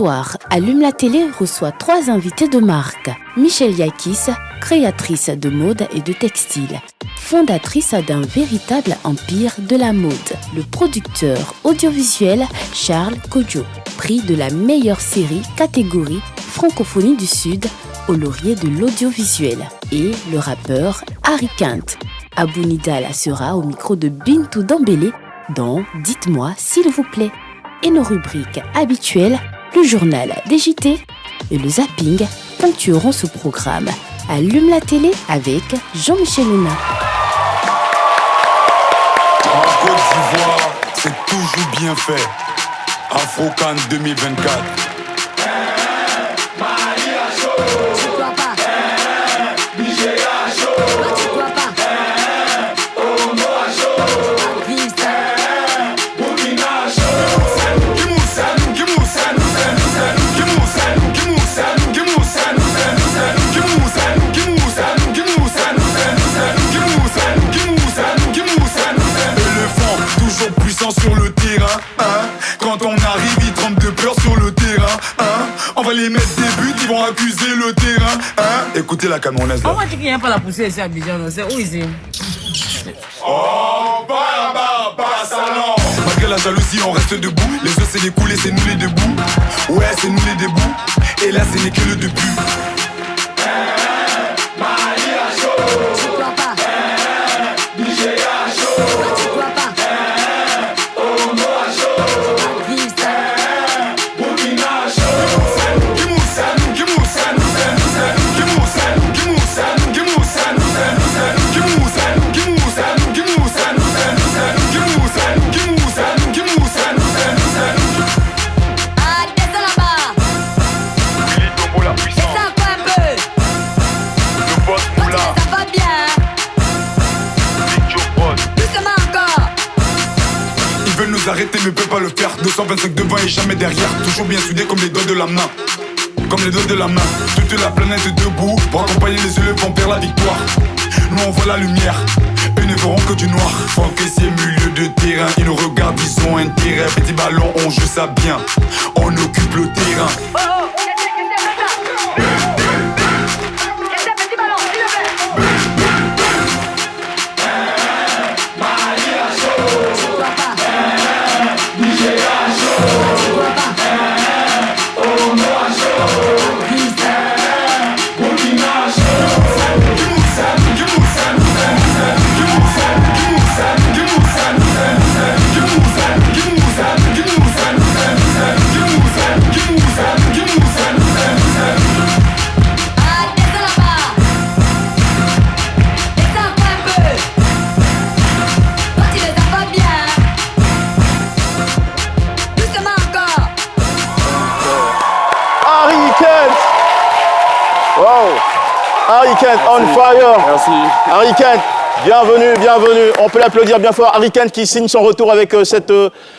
soir, Allume la télé reçoit 3 invités de marque. Michelle Yakis, créatrice de mode et de textile, fondatrice d'un véritable empire de la mode. Le producteur audiovisuel Charles Kodjo, prix de la meilleure série catégorie Francophonie du Sud au laurier de l'audiovisuel. Et le rappeur Harry Kent. Abou Nidal sera au micro de Bintou Dambélé dans Dites-moi s'il vous plaît. Et nos rubriques habituelles, le journal des JT et le zapping ponctueront ce programme. Allume la télé avec Jean-Michel Luna. En Côte d'Ivoire, c'est toujours bien fait. Afro-Can 2024. Sur le terrain, hein. Quand on arrive, ils tremblent de peur sur le terrain, hein. On va les mettre des buts, ils vont accuser le terrain, hein. Écoutez la camerounaise là. On va dire qu'il n'y a pas la poussée ici à Abidjan, c'est où ici? Oh, salon. Malgré la jalousie, on reste debout. Les autres c'est les coulés, c'est nous les debout. Ouais, c'est nous les debout. Et là, ce n'est que le début. Arrêtez, ne peut pas le faire. 225 devant et jamais derrière. Toujours bien soudés comme les doigts de la main. Comme les doigts de la main. Toute la planète debout pour accompagner les éléphants vers la victoire. Nous on voit la lumière. Eux ne verront que du noir. Franck c'est milieu de terrain. Ils nous regardent, ils ont intérêt. Petit ballon, on joue ça bien. On occupe le terrain. Harry Kent on fire. Merci. Harry Kent, bienvenue. On peut l'applaudir bien fort. Harry Kent qui signe son retour avec cette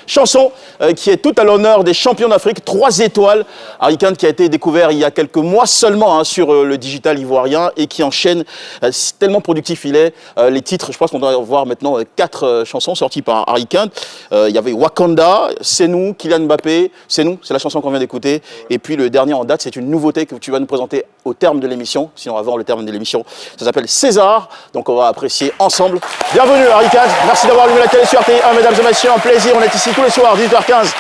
chanson qui est toute à l'honneur des champions d'Afrique, 3 étoiles. Harry Kent qui a été découvert il y a quelques mois seulement sur le digital ivoirien et qui enchaîne, tellement productif il est. Les titres, je pense qu'on doit voir maintenant 4 chansons sorties par Harry Kent. Il y avait Wakanda, C'est nous, Kylian Mbappé, C'est nous, c'est la chanson qu'on vient d'écouter. Et puis le dernier en date, c'est une nouveauté que tu vas nous présenter au terme de l'émission, sinon avant le terme de l'émission. Ça s'appelle César, donc on va apprécier ensemble. Bienvenue Harry Kent, merci d'avoir allumé la télé sur RTI1, mesdames et messieurs, un plaisir. On est ici tous les soirs, 18h15,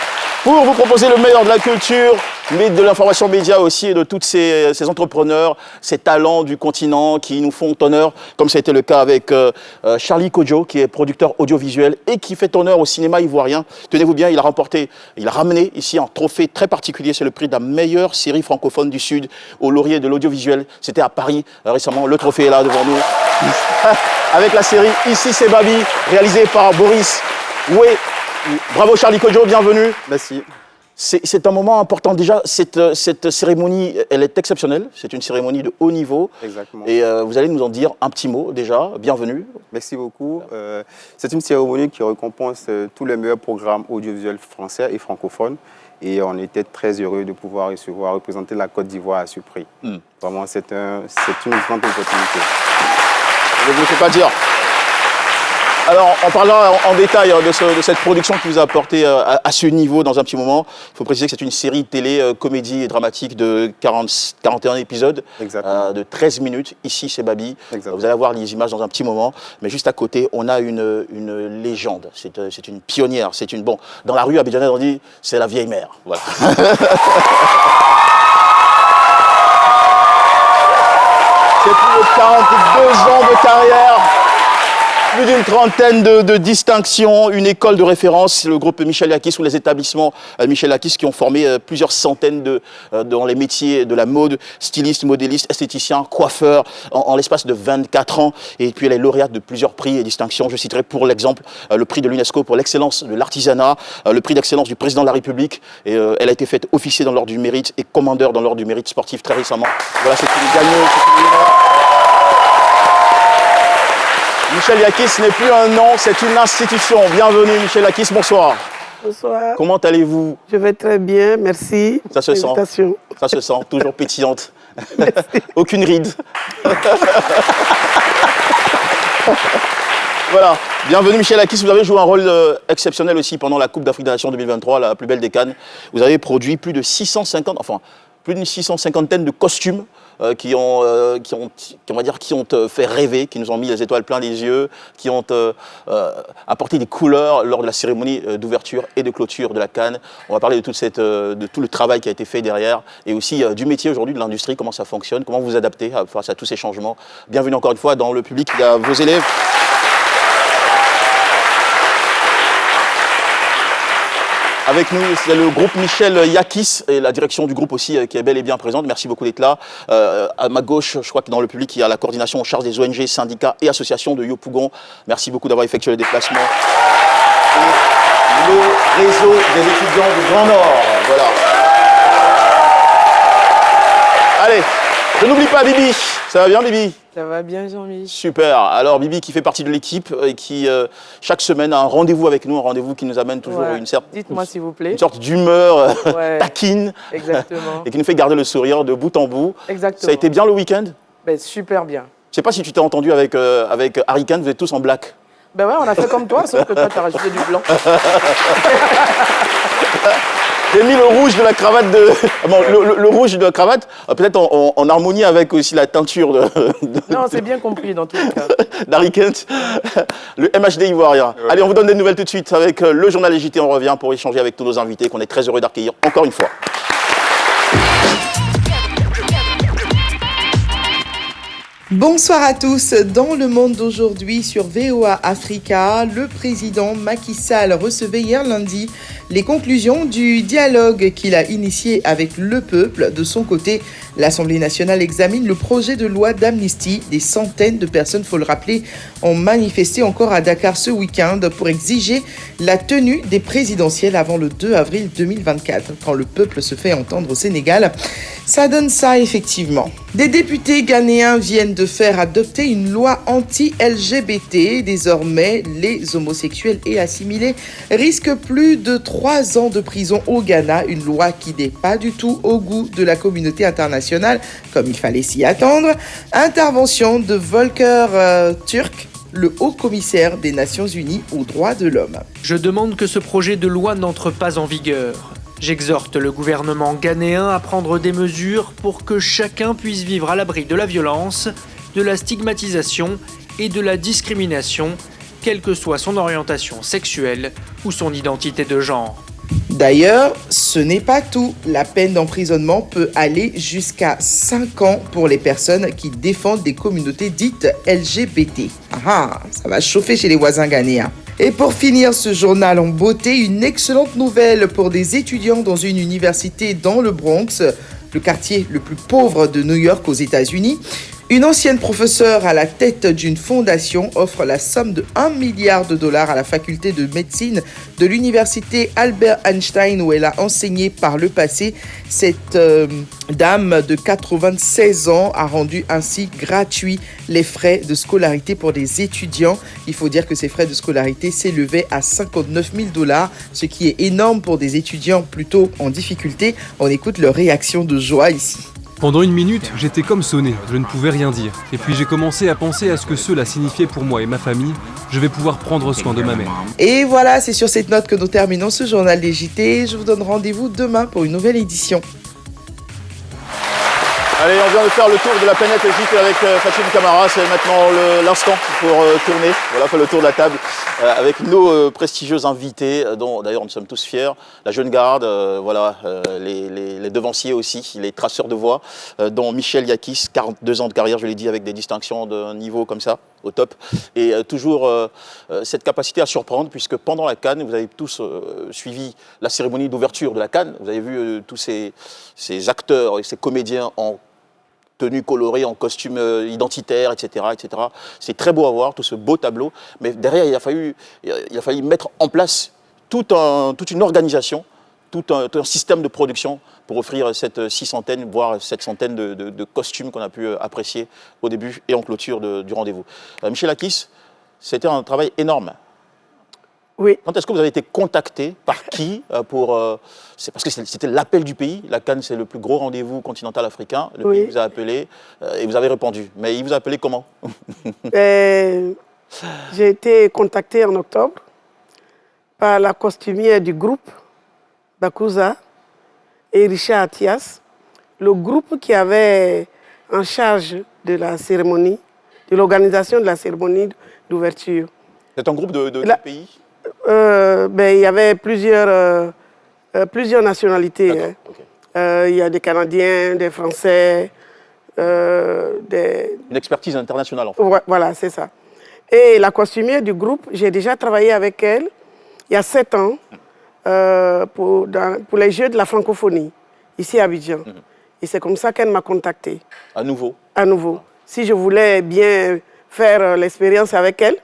pour vous proposer le meilleur de la culture, mais de l'information média aussi et de tous ces entrepreneurs, ces talents du continent qui nous font honneur, comme ça a été le cas avec Charlie Kodjo, qui est producteur audiovisuel et qui fait honneur au cinéma ivoirien. Tenez-vous bien, il a ramené ici un trophée très particulier, c'est le prix de la meilleure série francophone du Sud au laurier de l'audiovisuel. C'était à Paris récemment, le trophée est là devant nous. Avec la série Ici c'est Babi, réalisée par Boris Oué. Bravo Charlie Kodjo, bienvenue. Merci. C'est un moment important. Déjà, cette cérémonie, elle est exceptionnelle. C'est une cérémonie de haut niveau. Exactement. Et vous allez nous en dire un petit mot déjà. Bienvenue. Merci beaucoup. C'est une cérémonie qui récompense tous les meilleurs programmes audiovisuels français et francophones. Et on était très heureux de pouvoir recevoir, représenter la Côte d'Ivoire à ce prix. Vraiment, c'est une grande opportunité. Je ne vous le fais pas dire. Alors, on parlera en détail de cette production qui vous a apporté à ce niveau dans un petit moment. Il faut préciser que c'est une série télé, comédie et dramatique de 41 épisodes, de 13 minutes. Ici, c'est Babi. Vous allez voir les images dans un petit moment. Mais juste à côté, on a une légende. C'est une pionnière. Bon, dans la rue abidjanaise, on dit c'est la vieille mère. Voilà. C'est plus de 42 ans de carrière. Plus d'une trentaine de distinctions, une école de référence, le groupe Michel Yakis ou les établissements Michel Yakis qui ont formé plusieurs centaines dans les métiers de la mode, stylistes, modélistes, esthéticiens, coiffeurs, en l'espace de 24 ans. Et puis elle est lauréate de plusieurs prix et distinctions. Je citerai pour l'exemple le prix de l'UNESCO pour l'excellence de l'artisanat, le prix d'excellence du président de la République. Et elle a été faite officier dans l'ordre du mérite et commandeur dans l'ordre du mérite sportif très récemment. Voilà, c'est une gagneuse, c'est une honneur. Michel Yakis n'est plus un nom, c'est une institution. Bienvenue Michel Yakis, bonsoir. Bonsoir. Comment allez-vous? Je vais très bien, merci. Ça se sent. Ça se sent, toujours pétillante. Aucune ride. Voilà, bienvenue Michel Yakis, vous avez joué un rôle exceptionnel aussi pendant la Coupe d'Afrique des Nations 2023, la plus belle des Cannes. Vous avez produit plus d'une 650aine de costumes qui ont fait rêver, qui nous ont mis les étoiles plein les yeux, qui ont apporté des couleurs lors de la cérémonie d'ouverture et de clôture de la Cannes. On va parler de tout le travail qui a été fait derrière et aussi du métier aujourd'hui, de l'industrie, comment ça fonctionne, comment vous vous adaptez face à tous ces changements. Bienvenue encore une fois dans le public, il y a vos élèves. Avec nous, c'est le groupe Michel Yakis et la direction du groupe aussi qui est bel et bien présente. Merci beaucoup d'être là. À ma gauche, je crois que dans le public, il y a la coordination en charge des ONG, syndicats et associations de Yopougon. Merci beaucoup d'avoir effectué le déplacement. Et le réseau des étudiants du Grand Nord. Voilà. Allez, je n'oublie pas Bibi. Ça va bien Bibi? Ça va bien Jean-Mi. Super. Alors Bibi qui fait partie de l'équipe et qui chaque semaine a un rendez-vous avec nous, un rendez-vous qui nous amène toujours une sorte d'humeur taquine. Exactement. Et qui nous fait garder le sourire de bout en bout. Exactement. Ça a été bien le week-end? Ben, super bien. Je sais pas si tu t'es entendu avec Harry Kane, vous êtes tous en black. Ben ouais, on a fait comme toi, sauf que toi tu as rajouté du blanc. J'ai mis le rouge de la cravate de... Bon, le rouge de la cravate, peut-être en harmonie avec aussi la teinture de... Non, c'est bien compris dans tous les cas. D'Harry Kent, le MHD ivoirien. Ouais. Allez, on vous donne des nouvelles tout de suite avec le journal JT. On revient pour échanger avec tous nos invités qu'on est très heureux d'accueillir encore une fois. Bonsoir à tous. Dans le monde d'aujourd'hui sur VOA Africa, le président Macky Sall recevait hier lundi les conclusions du dialogue qu'il a initié avec le peuple. De son côté, l'Assemblée nationale examine le projet de loi d'amnistie. Des centaines de personnes, faut le rappeler, ont manifesté encore à Dakar ce week-end pour exiger la tenue des présidentielles avant le 2 avril 2024. Quand le peuple se fait entendre au Sénégal, ça donne ça effectivement. Des députés ghanéens viennent de faire adopter une loi anti-LGBT. Désormais, les homosexuels et assimilés risquent plus de 3 ans de prison au Ghana. Une loi qui n'est pas du tout au goût de la communauté internationale, comme il fallait s'y attendre. Intervention de Volker Turk, le haut-commissaire des Nations Unies aux droits de l'homme. Je demande que ce projet de loi n'entre pas en vigueur. J'exhorte le gouvernement ghanéen à prendre des mesures pour que chacun puisse vivre à l'abri de la violence, de la stigmatisation et de la discrimination, quelle que soit son orientation sexuelle ou son identité de genre. D'ailleurs, ce n'est pas tout. La peine d'emprisonnement peut aller jusqu'à 5 ans pour les personnes qui défendent des communautés dites LGBT. Ah, ça va chauffer chez les voisins ghanéens. Et pour finir ce journal en beauté, une excellente nouvelle pour des étudiants dans une université dans le Bronx, le quartier le plus pauvre de New York aux États-Unis. Une ancienne professeure à la tête d'une fondation offre la somme de $1 milliard à la faculté de médecine de l'université Albert Einstein où elle a enseigné par le passé. Cette dame de 96 ans a rendu ainsi gratuits les frais de scolarité pour des étudiants. Il faut dire que ces frais de scolarité s'élevaient à $59 000, ce qui est énorme pour des étudiants plutôt en difficulté. On écoute leur réaction de joie ici. Pendant une minute, j'étais comme sonné, je ne pouvais rien dire. Et puis j'ai commencé à penser à ce que cela signifiait pour moi et ma famille. Je vais pouvoir prendre soin de ma mère. Et voilà, c'est sur cette note que nous terminons ce journal des JT. Je vous donne rendez-vous demain pour une nouvelle édition. Allez, on vient de faire le tour de la planète Égypte avec Fatim Camara. C'est maintenant l'instant pour tourner. Voilà, faire le tour de la table avec nos prestigieux invités, dont d'ailleurs nous sommes tous fiers. La jeune garde, voilà, les devanciers aussi, les traceurs de voie, dont Michel Yakis, 42 ans de carrière, je l'ai dit, avec des distinctions de niveau comme ça, au top. Et toujours cette capacité à surprendre, puisque pendant la CAN, vous avez tous suivi la cérémonie d'ouverture de la CAN. Vous avez vu tous ces acteurs et ces comédiens en tenue colorée, en costume identitaire, etc., etc. C'est très beau à voir, tout ce beau tableau. Mais derrière, il a fallu mettre en place toute une organisation, tout un système de production pour offrir cette 600, voire 700 de costumes qu'on a pu apprécier au début et en clôture du rendez-vous. Michel Yakis, c'était un travail énorme. Oui. Quand est-ce que vous avez été contacté par qui c'est parce que c'était l'appel du pays. La CAN, c'est le plus gros rendez-vous continental africain. Le pays vous a appelé et vous avez répondu. Mais il vous a appelé comment? J'ai été contacté en octobre par la costumière du groupe, Bakuza, et Richard Athias, le groupe qui avait en charge de la cérémonie, de l'organisation de la cérémonie d'ouverture. C'est un groupe de pays? Il y avait plusieurs nationalités. Hein. Okay. Il y a des Canadiens, des Français, Une expertise internationale, en fait. Voilà, c'est ça. Et la costumière du groupe, j'ai déjà travaillé avec elle il y a 7 ans pour les Jeux de la francophonie, ici à Abidjan. Et c'est comme ça qu'elle m'a contacté. À nouveau? À nouveau. Si je voulais bien faire l'expérience avec elle,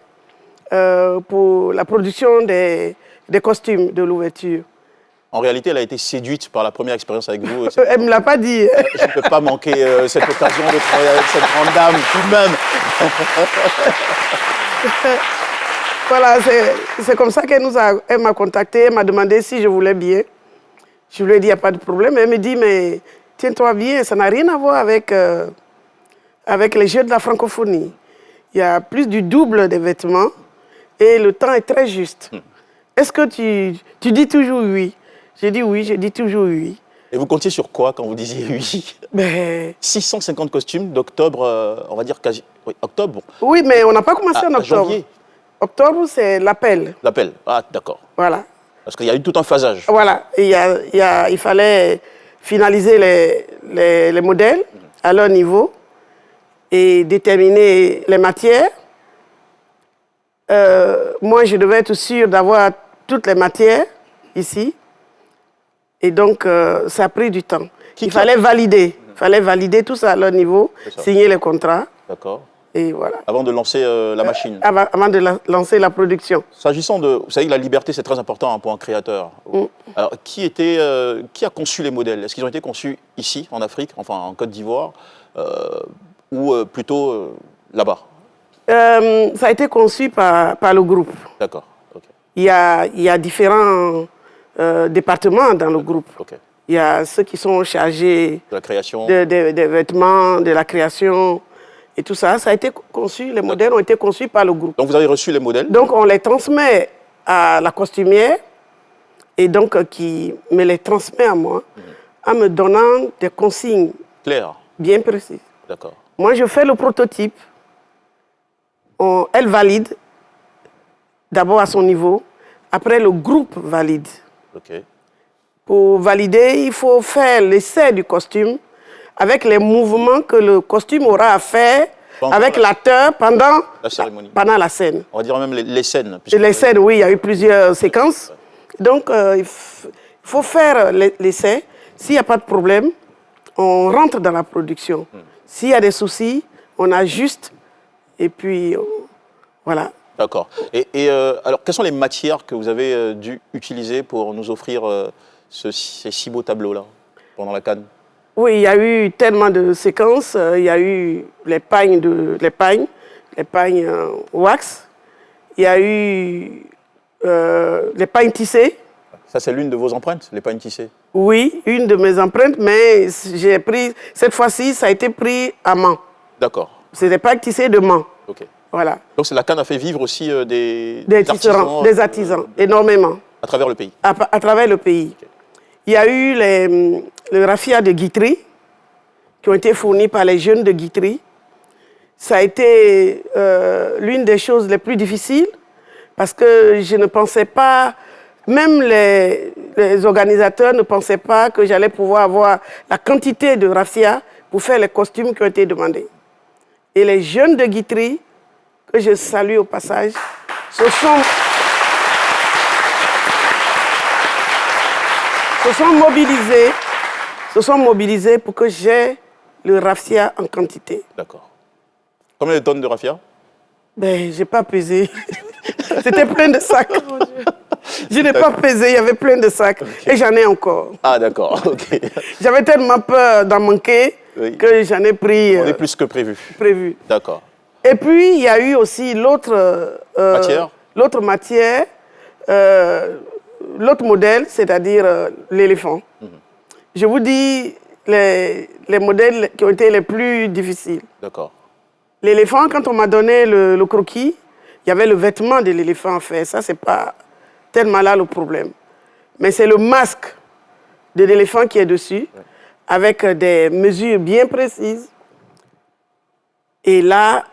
pour la production des costumes de l'ouverture. En réalité, elle a été séduite par la première expérience avec vous. Elle ne me l'a pas dit. Je ne peux pas manquer cette occasion de travailler avec cette grande dame, tout de même. Voilà, c'est comme ça qu'elle m'a contacté, elle m'a demandé si je voulais bien. Je lui ai dit, il n'y a pas de problème. Elle me dit, mais tiens-toi bien, ça n'a rien à voir avec les Jeux de la francophonie. Il y a plus du double des vêtements. Et le temps est très juste. Est-ce que tu dis toujours oui? J'ai dit oui, j'ai dit toujours oui. Et vous comptiez sur quoi quand vous disiez oui? 650 costumes d'octobre, on va dire quasi... Oui, octobre. Oui, mais on n'a pas commencé en octobre. Janvier. Octobre, c'est l'appel. L'appel, ah d'accord. Voilà. Parce qu'il y a eu tout un phasage. Voilà, et il fallait finaliser les modèles à leur niveau et déterminer les matières. Moi, je devais être sûre d'avoir toutes les matières ici. Et donc, ça a pris du temps. Il fallait valider tout ça à leur niveau, signer les contrats. D'accord. Et voilà. Avant de lancer la machine. Avant de lancer la production. S'agissant de... Vous savez que la liberté, c'est très important pour un créateur. Alors, qui a conçu les modèles? Est-ce qu'ils ont été conçus ici, en Afrique, enfin en Côte d'Ivoire, ou plutôt là-bas? Ça a été conçu par le groupe. D'accord. Okay. Il y a différents départements dans le groupe. Okay. Il y a ceux qui sont chargés de la création, des vêtements, de la création et tout ça. Ça a été conçu, les modèles ont été conçus par le groupe. Donc vous avez reçu les modèles? Donc on les transmet à la costumière et donc qui me les transmet à moi en me donnant des consignes claires, bien précises. D'accord. Moi je fais le prototype. Elle valide d'abord à son niveau, après le groupe valide. Okay. Pour valider, il faut faire l'essai du costume avec les mouvements que le costume aura à faire avec l'acteur pendant la cérémonie. Pendant la scène. On va dire même les scènes. Les scènes, oui, il y a eu plusieurs séquences. Donc, il faut faire l'essai. S'il n'y a pas de problème, on rentre dans la production. S'il y a des soucis, on ajuste. Et puis, voilà. D'accord. Et alors, quelles sont les matières que vous avez dû utiliser pour nous offrir ces si beaux tableaux-là pendant la CAN? Oui, il y a eu tellement de séquences. Il y a eu les pagnes wax. Il y a eu les pagnes tissées. Ça, c'est l'une de vos empreintes, les pagnes tissées? Oui, une de mes empreintes, mais j'ai pris, cette fois-ci, ça a été pris à main. D'accord. Ce n'était pas tissé de main. Ok. Voilà. Donc la canne a fait vivre aussi des artisans, énormément. À travers le pays. À travers le pays. Okay. Il y a eu les raffias de Guitry qui ont été fournis par les jeunes de Guitry. Ça a été l'une des choses les plus difficiles parce que je ne pensais pas, même les organisateurs ne pensaient pas que j'allais pouvoir avoir la quantité de raffia pour faire les costumes qui ont été demandés. Et les jeunes de Guitry, que je salue au passage, se sont mobilisés pour que j'ai le raffia en quantité. D'accord. Combien de tonnes de raffia? Ben, j'ai pas pesé. C'était plein de sacs. Oh, je n'ai pas pesé, il y avait plein de sacs. Okay. Et j'en ai encore. Ah, d'accord. Okay. J'avais tellement peur d'en manquer que j'en ai pris... On est plus que prévu. D'accord. Et puis, il y a eu aussi l'autre matière, l'autre modèle, c'est-à-dire l'éléphant. Je vous dis les modèles qui ont été les plus difficiles. D'accord. L'éléphant, quand on m'a donné le croquis, il y avait le vêtement de l'éléphant en fait. Ça, c'est pas tellement là le problème. Mais c'est le masque de l'éléphant qui est dessus, avec des mesures bien précises. Et là...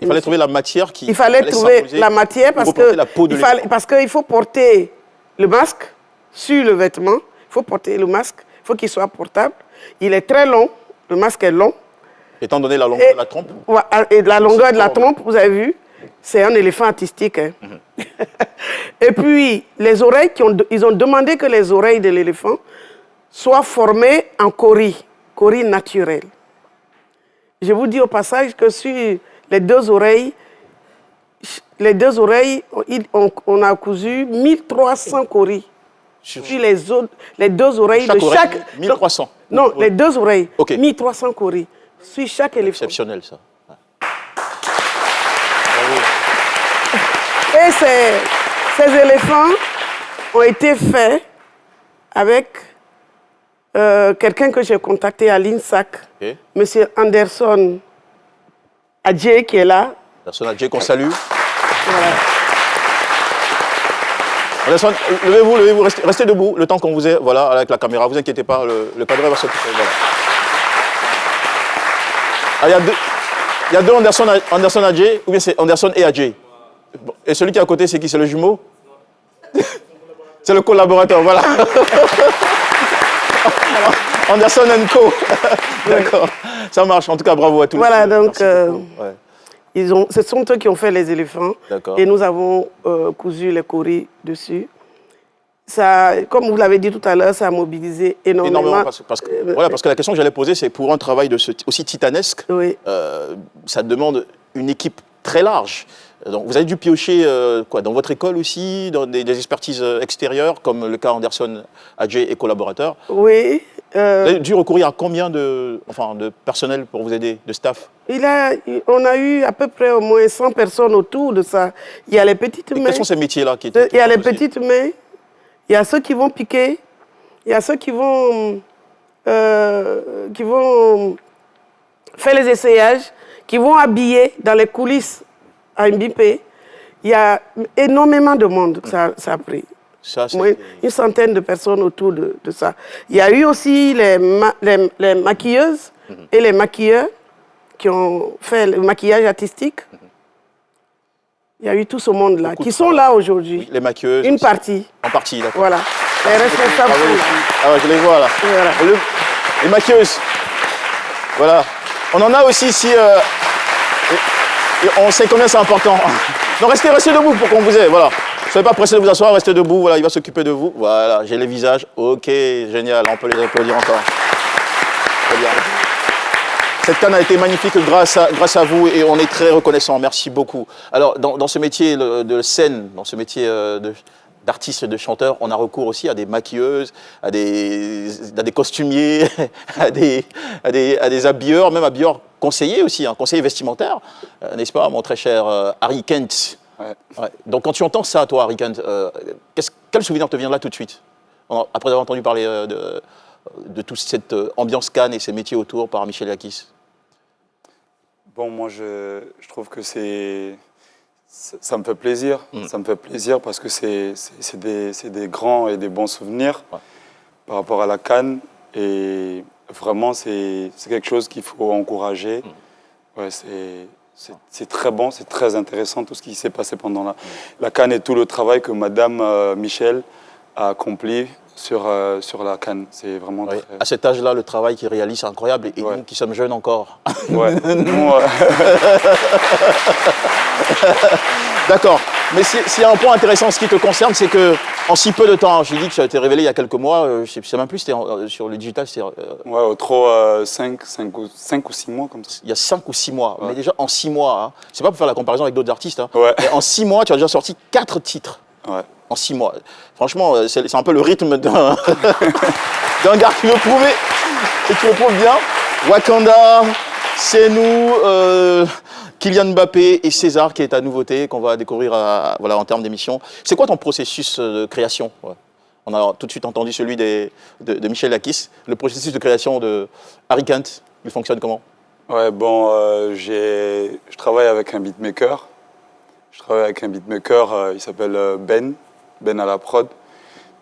Il fallait trouver la matière qui... Il fallait trouver la matière parce qu'il faut porter le masque sur le vêtement. Il faut porter le masque, il faut qu'il soit portable. Il est très long, le masque est long. Étant donné la longueur de la trompe. Et la longueur de la trompe, vous avez vu, c'est un éléphant artistique. Hein. Et puis, les oreilles, ils ont demandé que les oreilles de l'éléphant soient formées en cori naturel. Je vous dis au passage que sur les deux oreilles, on a cousu 1300 coris. Sur les deux oreilles de chaque... 1300. Non, les deux oreilles. 1300 coris. Sur chaque éléphant. Exceptionnel, ça. Et ces éléphants ont été faits avec quelqu'un que j'ai contacté à l'INSAC, M. Anderson Adjé, qui est là. Anderson Adjé, qu'on salue. Voilà. Anderson, levez-vous, restez debout le temps qu'on vous ait, voilà, avec la caméra. Vous inquiétez pas, le cadreur va s'occuper. Voilà. Il y a deux Anderson Adjé, ou bien c'est Anderson et Adjé. Et celui qui est à côté, c'est qui? C'est le jumeau? C'est le collaborateur, voilà. Anderson & Co. D'accord, ça marche. En tout cas, bravo à tous. Voilà, donc, ce sont eux qui ont fait les éléphants. Et nous avons cousu les coris dessus. Ça, comme vous l'avez dit tout à l'heure, ça a mobilisé énormément. Parce que la question que j'allais poser, c'est pour un travail aussi titanesque, ça demande une équipe très large. Donc, vous avez dû piocher dans votre école aussi, dans des expertises extérieures, comme le cas Anderson Adjé et collaborateurs? Oui. Vous avez dû recourir à combien de personnel pour vous aider, de staff? On a eu à peu près au moins 100 personnes autour de ça. Il y a les petites mains. Quels sont ces métiers-là qui Il y a les petites mains, il y a ceux qui vont piquer, il y a ceux qui vont faire les essayages, qui vont habiller dans les coulisses à MBP. Il y a énormément de monde que ça a pris. Une centaine de personnes autour de ça. Il y a eu aussi les maquilleuses et les maquilleurs qui ont fait le maquillage artistique. Il y a eu tout ce monde-là, qui sont là aujourd'hui. Oui, les maquilleuses. Une partie. En partie, d'accord. Voilà. Les responsables sont là. Ah ouais, je les vois là. Voilà. Les maquilleuses. Voilà. On en a aussi ici. Et on sait combien c'est important. Non, restez debout pour qu'on vous ait. Voilà. Ne soyez pas pressés de vous asseoir, restez debout. Voilà, il va s'occuper de vous. Voilà, j'ai les visages. Ok, génial. On peut les applaudir encore. Très bien. Cette canne a été magnifique grâce à vous et on est très reconnaissant. Merci beaucoup. Alors, dans ce métier de scène, dans ce métier d'artiste et de chanteur, on a recours aussi à des maquilleuses, à des costumiers, à des habilleurs, même habilleurs conseillers aussi, conseillers vestimentaires, n'est-ce pas, mon très cher Harry Kent? Ouais. Donc, quand tu entends ça, toi, Harry Kent, quel souvenir te vient là tout de suite? après avoir entendu parler de toute cette ambiance Cannes et ces métiers autour par Michel Yakis? Bon, moi, je trouve que ça me fait plaisir. Ça me fait plaisir parce que c'est des grands et des bons souvenirs par rapport à la Cannes. Et vraiment, c'est quelque chose qu'il faut encourager. Ouais, c'est très bon, c'est très intéressant tout ce qui s'est passé pendant la Cannes et tout le travail que Madame Michel a accompli sur la Cannes. C'est vraiment très... À cet âge-là, le travail qu'il réalise, c'est incroyable. Et nous, qui sommes jeunes encore. Ouais. D'accord. Mais s'il y a un point intéressant, ce qui te concerne, c'est qu'en si peu de temps, j'ai dit que ça a été révélé il y a quelques mois, je ne sais même plus, c'était sur le digital, c'était... Ouais, au trop 5 ou 6 mois comme ça. Il y a 5 ou 6 mois. Ouais. Mais déjà, en 6 mois, hein, c'est pas pour faire la comparaison avec d'autres artistes, hein, ouais. Mais en 6 mois, tu as déjà sorti 4 titres. Ouais. En 6 mois. Franchement, c'est un peu le rythme d'un gars qui veut prouver, et qui le prouve bien. Wakanda, c'est nous, Kylian Mbappé et César, qui est ta nouveauté, qu'on va découvrir voilà, en termes d'émission. C'est quoi ton processus de création? On a tout de suite entendu celui de Michel Yakis. Le processus de création de Harry Kent, il fonctionne comment? Ouais, bon, je travaille avec un beatmaker. Il s'appelle Ben à la prod.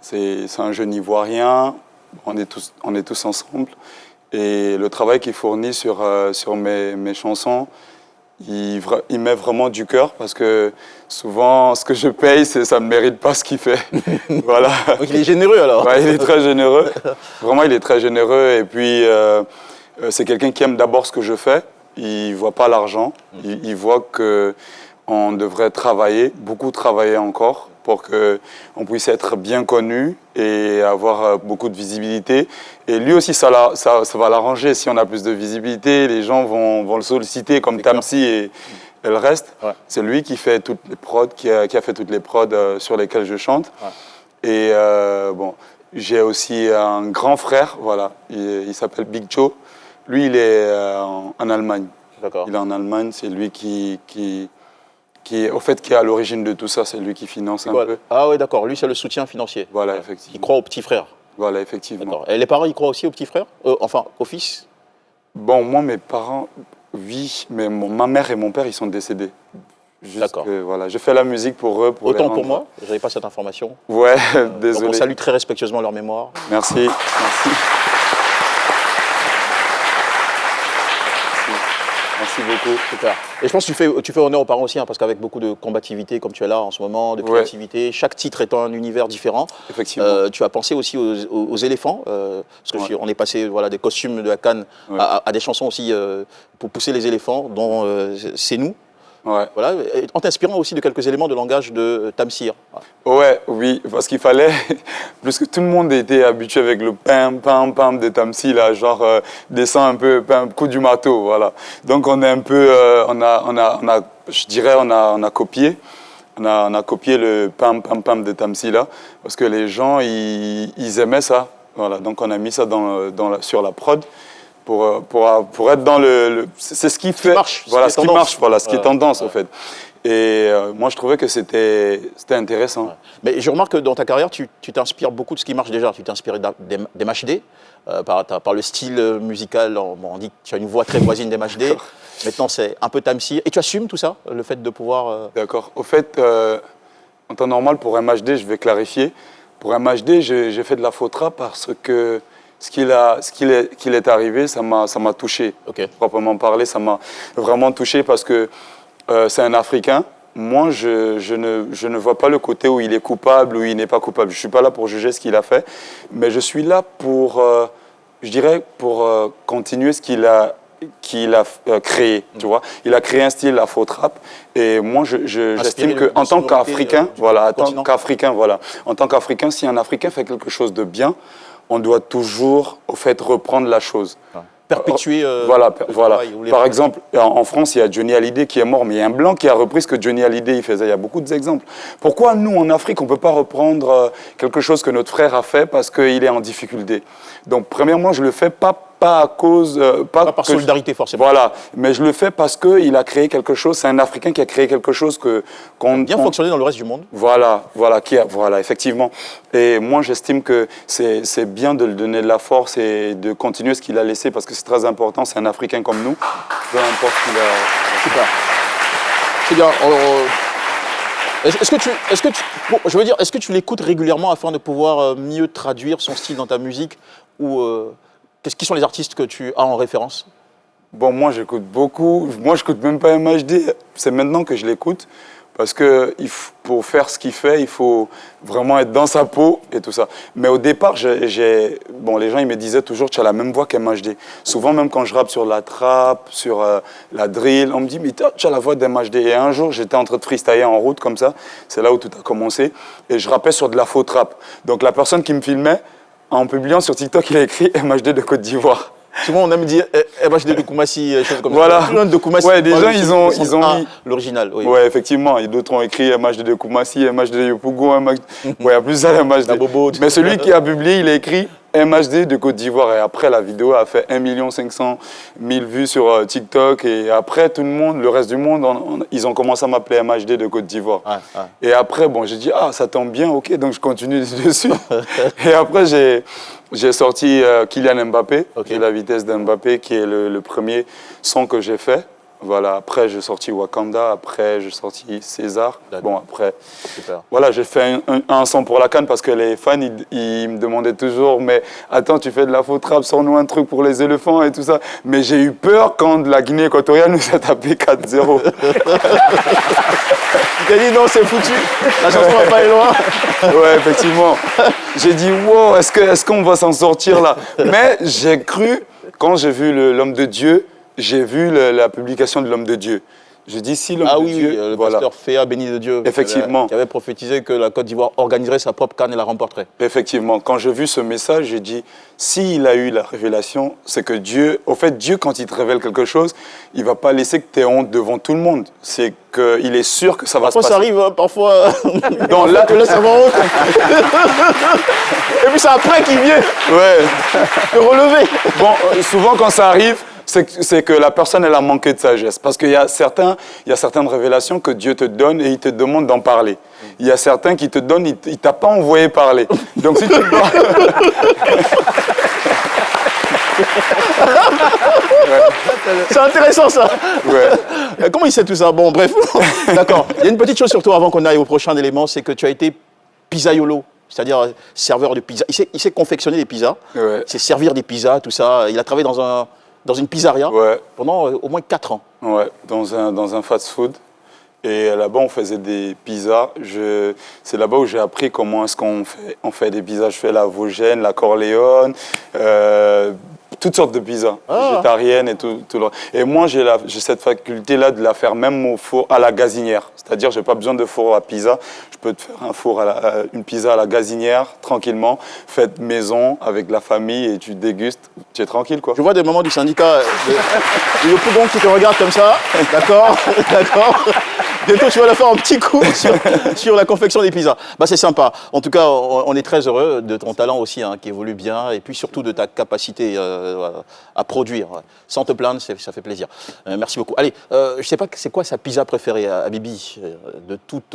C'est un jeune Ivoirien, on est tous ensemble. Et le travail qu'il fournit sur mes chansons, il met vraiment du cœur parce que souvent, ce que je paye, ça ne mérite pas ce qu'il fait. Voilà. Donc il est généreux alors? Ouais, il est très généreux. Vraiment, il est très généreux. Et puis, c'est quelqu'un qui aime d'abord ce que je fais. Il ne voit pas l'argent. Il voit qu'on devrait travailler, beaucoup travailler encore, pour qu'on puisse être bien connu et avoir beaucoup de visibilité. Et lui aussi, ça va l'arranger. Si on a plus de visibilité, les gens vont le solliciter comme Tamsi et le reste. Ouais. C'est lui qui fait toutes les prods, qui a fait toutes les prods sur lesquelles je chante. Ouais. Et bon, j'ai aussi un grand frère, voilà, il s'appelle Big Joe. Lui, il est en Allemagne. D'accord. Il est en Allemagne, c'est lui qui est à l'origine de tout ça, c'est lui qui finance un peu. Ah oui, d'accord, lui c'est le soutien financier. Voilà, effectivement. Il croit au petit frère. Voilà, effectivement. Et les parents, ils croient aussi au petit frère? Enfin, au fils? Bon, moi, mes parents, oui, mais ma mère et mon père, ils sont décédés. D'accord. Voilà, je fais la musique pour eux. Autant pour moi, je n'avais pas cette information. Ouais, désolé. Donc on salue très respectueusement leur mémoire. Merci. Merci. Merci beaucoup. Super. Et je pense que tu fais honneur aux parents aussi, hein, parce qu'avec beaucoup de combativité, comme tu es là en ce moment, de créativité, chaque titre étant un univers différent. Effectivement. Tu as pensé aussi aux éléphants, parce qu'on est passé des costumes de la Cannes à des chansons aussi pour pousser les éléphants, dont C'est nous. Ouais. Voilà, en t'inspirant aussi de quelques éléments de langage de Tamsir. Ouais, oui, parce qu'il fallait, plus que tout le monde était habitué avec le pam pam pam de Tamsi, là, genre descend un peu, coup du marteau, voilà. Donc on est un peu, on a copié. On a copié le pam pam pam de Tamsi là, parce que les gens ils aimaient ça, voilà. Donc on a mis ça sur la prod. Pour être dans c'est ce qui fait, marche, voilà, ce qui marche, voilà, ce qui est tendance en fait. Et moi je trouvais que c'était intéressant. Ouais. Mais je remarque que dans ta carrière, tu t'inspires beaucoup de ce qui marche déjà. Tu t'es inspiré des MHD, par le style musical. On dit que tu as une voix très voisine des MHD. Maintenant c'est un peu Tamsir. Et tu assumes tout ça, le fait de pouvoir... D'accord. Au fait, en temps normal pour MHD, je vais clarifier. Pour MHD, j'ai fait de la faute rap parce que ce qu'il est arrivé, ça m'a touché. Okay. Proprement parlé, ça m'a vraiment touché parce que c'est un Africain. Moi, je ne vois pas le côté où il est coupable ou il n'est pas coupable. Je ne suis pas là pour juger ce qu'il a fait, mais je suis là pour, pour continuer ce qu'il a créé, tu vois. Il a créé un style afro trap et moi j'estime que en tant qu'Africain, en tant qu'Africain, si un Africain fait quelque chose de bien, on doit toujours, au fait, reprendre la chose. Perpétuer. Voilà. Par exemple, en France, il y a Johnny Hallyday qui est mort, mais il y a un blanc qui a repris ce que Johnny Hallyday il faisait. Il y a beaucoup d'exemples. Pourquoi nous, en Afrique, on ne peut pas reprendre quelque chose que notre frère a fait parce qu'il est en difficulté? Donc, premièrement, je ne le fais pas pas à cause... pas par solidarité, forcément. Voilà, mais je le fais parce qu'il a créé quelque chose, c'est un Africain qui a créé quelque chose qu'on... Bien fonctionné dans le reste du monde. Voilà, effectivement. Et moi, j'estime que c'est bien de lui donner de la force et de continuer ce qu'il a laissé parce que c'est très important, c'est un Africain comme nous, peu importe ce qu'il a... Super. C'est bien. Est-ce que tu l'écoutes régulièrement afin de pouvoir mieux traduire son style dans ta musique ou qui sont les artistes que tu as en référence? Bon, moi, j'écoute beaucoup. Moi, je n'écoute même pas MHD. C'est maintenant que je l'écoute. Parce que pour faire ce qu'il fait, il faut vraiment être dans sa peau et tout ça. Mais au départ, les gens ils me disaient toujours tu as la même voix qu'MHD. Souvent, même quand je rappe sur la trap, sur la drill, on me dit mais tu as la voix d'MHD. Et un jour, j'étais en train de freestyler en route comme ça. C'est là où tout a commencé. Et je rappais sur de la faux trap. Donc la personne qui me filmait, en publiant sur TikTok, il a écrit MHD de Côte d'Ivoire. Souvent, on aime dire MHD de Koumassi, choses comme voilà. ça. De Koumassi. Ouais, des gens, ils ont mis l'original. Oui. Ouais, effectivement. Et d'autres ont écrit MHD de Koumassi, MHD de Yopougon, MHD. Ouais, il y a plusieurs MHD. Mais celui qui a publié, il a écrit MHD de Côte d'Ivoire. Et après, la vidéo a fait 1 500 000 vues sur TikTok. Et après, tout le monde, le reste du monde, ils ont commencé à m'appeler MHD de Côte d'Ivoire. Et après, bon, j'ai dit, ça tombe bien, ok, donc je continue dessus. Et après, j'ai sorti Kylian Mbappé, qui est la vitesse d'Mbappé, qui est le premier son que j'ai fait. Voilà, après j'ai sorti Wakanda, après j'ai sorti César. Bon, après, super. Voilà, j'ai fait un son pour la CAN parce que les fans, ils me demandaient toujours, mais attends, tu fais de la faux rap, sors-nous un truc pour les éléphants et tout ça. Mais j'ai eu peur quand la Guinée équatoriale nous a tapé 4-0. Tu as dit non, c'est foutu, la chanson va pas aller loin. Ouais, effectivement. J'ai dit, wow, est-ce qu'on va s'en sortir là? Mais j'ai cru, quand j'ai vu l'homme de Dieu, j'ai vu la publication de l'homme de Dieu. Je dis si l'homme de Dieu... le pasteur Féa, béni de Dieu. Effectivement. Qui avait prophétisé que la Côte d'Ivoire organiserait sa propre CAN et la remporterait. Effectivement. Quand j'ai vu ce message, j'ai dit, s'il a eu la révélation, c'est que Dieu... Au fait, Dieu, quand il te révèle quelque chose, il ne va pas laisser que tu aies honte devant tout le monde. C'est qu'il est sûr que ça va se passer. Parfois, ça arrive, parfois... Donc là, tu laisses avoir honte. Et puis c'est après qu'il vient te relever. Bon, souvent, quand ça arrive... c'est que la personne, elle a manqué de sagesse. Parce qu'il y a certaines révélations que Dieu te donne et il te demande d'en parler. Il y a certains qui te donnent, il ne t'a pas envoyé parler. Donc si tu C'est intéressant ça. Ouais. Comment il sait tout ça? Bon, bref. D'accord. Il y a une petite chose sur toi avant qu'on aille au prochain élément, c'est que tu as été pizzaiolo. C'est-à-dire serveur de pizza. Il sait confectionner des pizzas. Ouais. Il sait servir des pizzas, tout ça. Il a travaillé dans une pizzeria pendant au moins 4 ans. Ouais, dans un fast-food. Et là-bas, on faisait des pizzas. C'est là-bas où j'ai appris comment est-ce qu'on fait des pizzas. Je fais la Vosgène, la Corleone, toutes sortes de pizzas, végétariennes et tout. Et moi, j'ai cette faculté-là de la faire même au four à la gazinière. C'est-à-dire, je n'ai pas besoin de four à pizza. Je peux te faire une pizza à la gazinière, tranquillement, faite maison, avec la famille, et tu dégustes. Tu es tranquille, quoi. Je vois des moments du syndicat de Yopougon qui te regardent comme ça. D'accord, d'accord. Bientôt, tu vas la faire un petit coup sur la confection des pizzas. Bah, c'est sympa. En tout cas, on est très heureux de ton talent aussi, qui évolue bien, et puis surtout de ta capacité à produire. Sans te plaindre, ça fait plaisir. Merci beaucoup. Allez, je ne sais pas, c'est quoi sa pizza préférée à Bibi de toute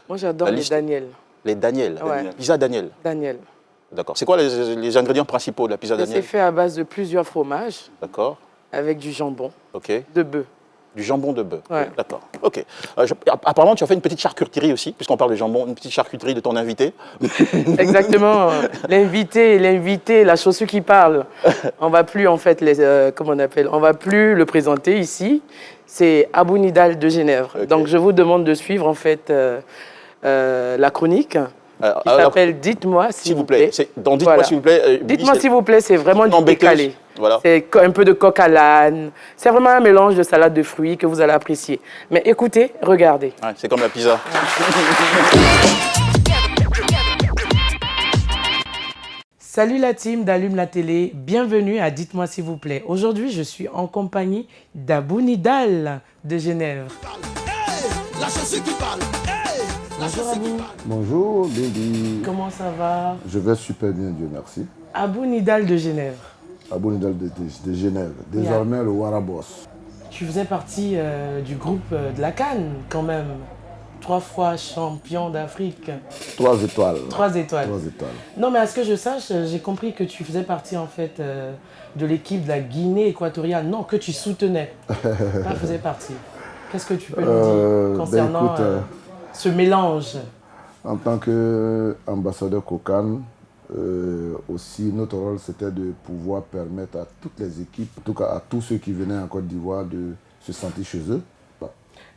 Moi, j'adore les Daniel. Les Daniel. Ouais. Pizza Daniel. Daniel. D'accord. C'est quoi les ingrédients principaux de la pizza Daniel? C'est fait à base de plusieurs fromages. D'accord. Avec du jambon. Ok. De bœuf. Du jambon de bœuf. Ouais. D'accord. Ok. Apparemment, tu as fait une petite charcuterie aussi, puisqu'on parle de jambon, une petite charcuterie de ton invité. Exactement. L'invité, la chaussure qui parle. On va plus en fait on va plus le présenter ici. C'est Abou Nidal de Genève. Okay. Donc je vous demande de suivre en fait la chronique. Qui s'appelle Dites-moi s'il vous plaît. Donc dites-moi s'il vous plaît. Dites-moi s'il vous plaît, c'est vraiment du décalé. Voilà. C'est un peu de coq à l'âne. C'est vraiment un mélange de salade de fruits que vous allez apprécier. Mais écoutez, regardez. Ouais, c'est comme la pizza. Salut la team d'Allume la télé, bienvenue à Dites-moi s'il vous plaît. Aujourd'hui, je suis en compagnie d'Abou Nidal de Genève. Hey, la chaussure qui parle. Hey, bonjour Abou. Bonjour baby. Comment ça va? Je vais super bien, Dieu merci. Abou Nidal de Genève. Abounidal de Genève, désormais le Warabos. Tu faisais partie du groupe de la CAN quand même. 3 fois champion d'Afrique. 3 étoiles. 3 étoiles. 3 étoiles. Non, mais à ce que je sache, j'ai compris que tu faisais partie en fait de l'équipe de la Guinée équatoriale. Non, que tu soutenais. Tu faisais partie. Qu'est-ce que tu peux nous dire concernant ce mélange? En tant qu'ambassadeur COCAN, aussi notre rôle c'était de pouvoir permettre à toutes les équipes, en tout cas à tous ceux qui venaient en Côte d'Ivoire, de se sentir chez eux.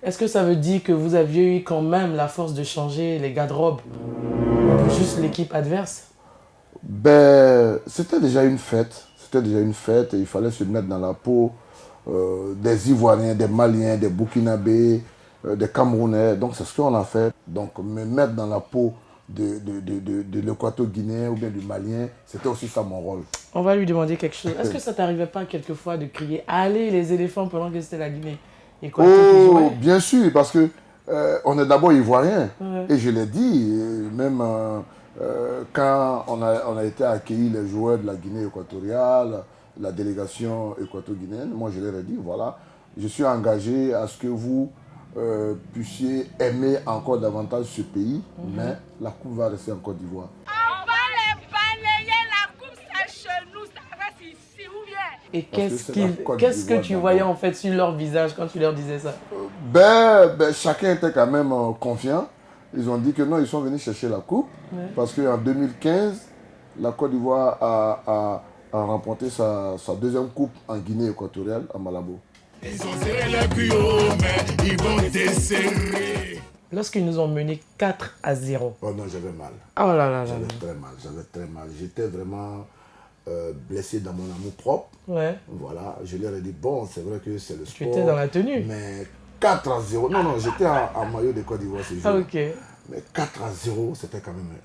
Est-ce que ça veut dire que vous aviez eu quand même la force de changer les garde-robes pour juste l'équipe adverse? Ben, c'était déjà une fête. C'était déjà une fête et il fallait se mettre dans la peau des Ivoiriens, des Maliens, des Burkinabés, des Camerounais. Donc c'est ce qu'on a fait. Donc me mettre dans la peau de l'équato-guinéen ou bien du Malien, c'était aussi ça mon rôle. On va lui demander quelque chose. Est-ce que ça t'arrivait pas quelquefois de crier « Allez les éléphants » pendant que c'était la Guinée? Oh, bien sûr, parce que on est d'abord ivoirien. Ouais. Et je l'ai dit, même quand on a été accueillis les joueurs de la Guinée équatoriale, la délégation équato-guinéenne, moi je leur ai dit, voilà, je suis engagé à ce que vous puissiez aimer encore davantage ce pays, mais la coupe va rester en Côte d'Ivoire. On va les balayer, la coupe c'est chez nous, ça reste ici ou bien? Et qu'est-ce que tu voyais en fait sur leur visage quand tu leur disais ça? Chacun était quand même confiant. Ils ont dit que non, ils sont venus chercher la coupe. Ouais. Parce qu'en 2015, la Côte d'Ivoire a remporté sa deuxième coupe en Guinée équatoriale, à Malabo. Ils ont serré les culots, mais ils vont desserrer. Lorsqu'ils nous ont mené 4-0. Oh non, j'avais mal. Oh là là là. J'avais très mal. J'étais vraiment blessé dans mon amour propre. Ouais. Voilà, je leur ai dit, bon, c'est vrai que c'est le sport. Tu étais dans la tenue. Mais 4-0, non, j'étais en maillot de Côte d'Ivoire ce jour. Ah, ok. Mais 4-0, c'était quand même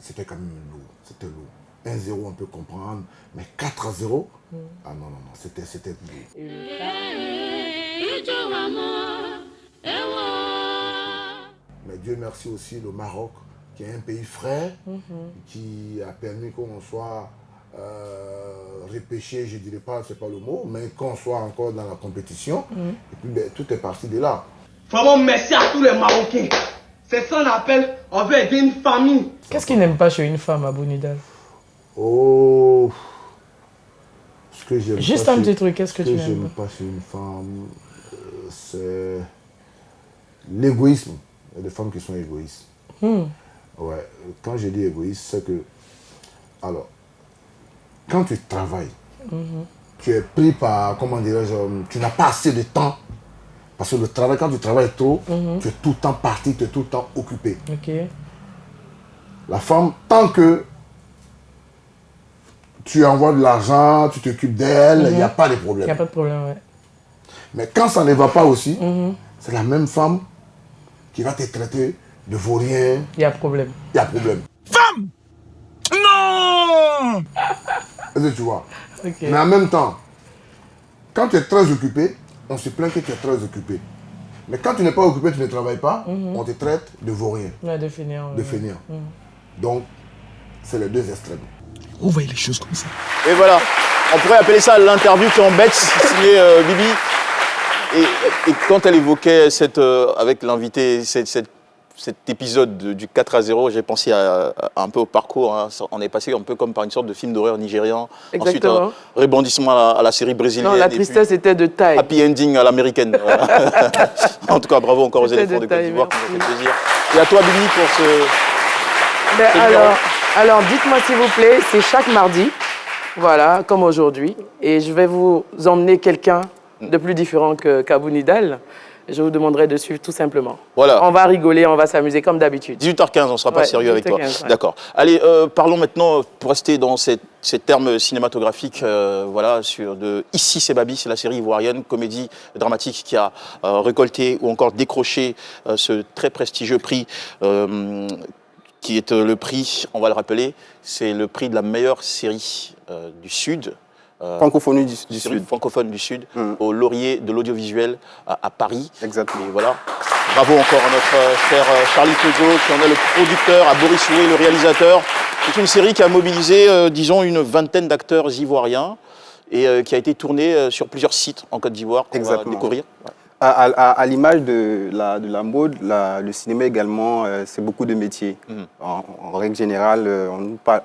lourd. C'était lourd. 1-0, on peut comprendre. Mais 4-0, ah non, c'était lourd. Mais Dieu merci aussi le Maroc, qui est un pays frère, qui a permis qu'on soit repêché, je ne dirais pas, c'est pas le mot, mais qu'on soit encore dans la compétition. Et puis tout est parti de là. Vraiment merci à tous les Marocains. C'est ça qu'on appelle, on veut aider une famille. Qu'est-ce qu'ils n'aiment pas chez une femme, Abounidal? Oh, ce que j'aime juste un petit truc, qu'est-ce que tu n'aimes pas? Ce que j'aime pas chez une femme, c'est l'égoïsme. Il y a des femmes qui sont égoïstes. Ouais, quand je dis égoïste, c'est que, alors, quand tu travailles, tu es pris par, comment dirais-je, tu n'as pas assez de temps. Parce que le travail, quand tu travailles trop, tu es tout le temps parti, tu es tout le temps occupé. Okay. La femme, tant que tu envoies de l'argent, tu t'occupes d'elle, il n'y a pas de problème. Il n'y a pas de problème, ouais. Mais quand ça ne va pas aussi, c'est la même femme qui va te traiter de vaurien. Il y a problème. Il y a problème. Femme! Non! Est-ce que tu vois? Okay. Mais en même temps, quand tu es très occupé, on se plaint que tu es très occupé. Mais quand tu n'es pas occupé, tu ne travailles pas, on te traite de vaurien. Ouais, de fainéant. De fainéant. Donc, c'est les deux extrêmes. Vous voyez les choses comme ça. Et voilà, on pourrait appeler ça l'interview qui embête, signé Bibi. Et quand elle évoquait avec l'invité cet épisode du 4-0, j'ai pensé un peu au parcours. Hein. On est passé un peu comme par une sorte de film d'horreur nigérian. Exactement. Ensuite, un rebondissement à la série brésilienne. Non, la tristesse était de taille. Happy ending à l'américaine. En tout cas, bravo encore aux éléphants de Côte d'Ivoire qui nous ont fait plaisir. Et à toi, Bibi, pour alors, dites-moi s'il vous plaît, c'est chaque mardi, voilà, comme aujourd'hui, et je vais vous emmener quelqu'un de plus différent qu'Abounidal. Je vous demanderai de suivre tout simplement. Voilà. On va rigoler, on va s'amuser comme d'habitude. 18h15, on ne sera pas sérieux avec toi. Ouais. D'accord. Allez, parlons maintenant, pour rester dans ces termes cinématographiques, voilà, Ici c'est Babi, c'est la série ivoirienne, comédie dramatique qui a récolté ou encore décroché ce très prestigieux prix, qui est le prix, on va le rappeler, c'est le prix de la meilleure série du Sud. Francophonie du Sud. Francophone du Sud, au Laurier de l'audiovisuel à Paris. Exactement. Et voilà. Bravo encore à notre cher Charlie Peugeot, qui en est le producteur, à Boris Soué, le réalisateur. C'est une série qui a mobilisé, disons, une vingtaine d'acteurs ivoiriens. et qui a été tourné sur plusieurs sites en Côte d'Voire qu'on va découvrir. À l'image de la mode, le cinéma également, c'est beaucoup de métiers. En règle générale,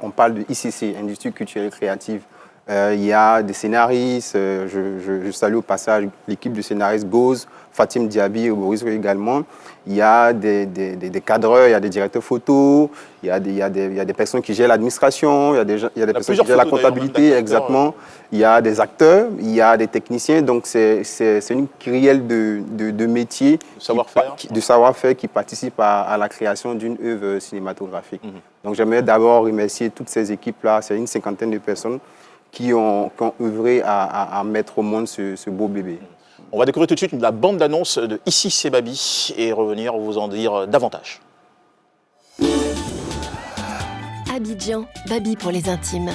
on parle de ICC, Industrie culturelle créative. Il y a des scénaristes, je salue au passage l'équipe de scénaristes Gauze, Fatim Diaby et Boris également. Il y a des cadreurs, il y a des directeurs photos, il y a des personnes qui gèrent l'administration, il y a des personnes qui gèrent la comptabilité, exactement. Il y a des acteurs, il y a des techniciens, donc c'est une kyrielle de métiers, de savoir-faire qui participent à la création d'une œuvre cinématographique. Donc j'aimerais d'abord remercier toutes ces équipes-là, c'est une 50aine de personnes qui ont œuvré à mettre au monde ce beau bébé. On va découvrir tout de suite la bande d'annonce de Ici c'est Babi et revenir vous en dire davantage. Abidjan, Babi pour les intimes.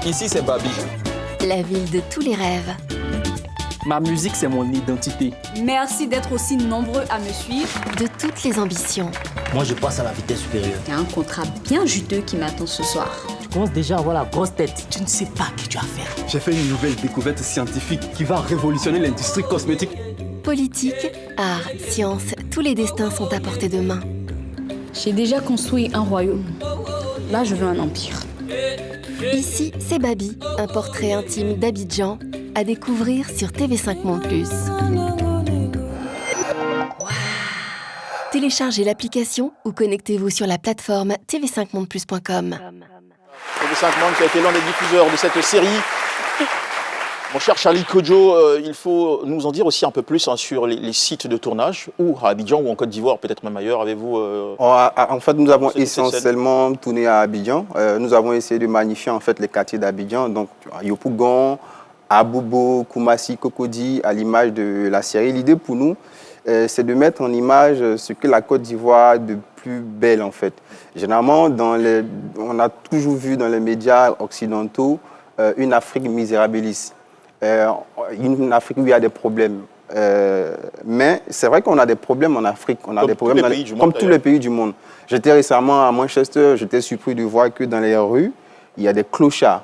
Ici c'est Babi. La ville de tous les rêves. Ma musique c'est mon identité. Merci d'être aussi nombreux à me suivre. De toutes les ambitions. Moi je passe à la vitesse supérieure. Il y a un contrat bien juteux qui m'attend ce soir. Tu commences déjà à avoir la grosse tête. Tu ne sais pas qui tu as affaire. J'ai fait une nouvelle découverte scientifique qui va révolutionner l'industrie cosmétique. Politique, art, science, tous les destins sont à portée de main. J'ai déjà construit un royaume. Là, je veux un empire. Ici, c'est Babi, un portrait intime d'Abidjan à découvrir sur TV5 Monde+. Téléchargez l'application ou connectez-vous sur la plateforme tv5mondeplus.com. TV5 Monde qui a été l'un des diffuseurs de cette série. Mon cher Charlie Kodjo, il faut nous en dire aussi un peu plus sur les sites de tournage, ou à Abidjan ou en Côte d'Ivoire, peut-être même ailleurs. Avez-vous En fait, nous avons essentiellement tourné à Abidjan. Nous avons essayé de magnifier en fait les quartiers d'Abidjan, donc à Yopougon, à Bobo, Koumassi, Cocody, à l'image de la série. L'idée pour nous, c'est de mettre en image ce que la Côte d'Ivoire a de plus belle en fait. Généralement, on a toujours vu dans les médias occidentaux une Afrique misérabiliste. Une Afrique où il y a des problèmes. Mais c'est vrai qu'on a des problèmes en Afrique. On a des problèmes comme tous les pays du monde. J'étais récemment à Manchester, j'étais surpris de voir que dans les rues, il y a des clochards.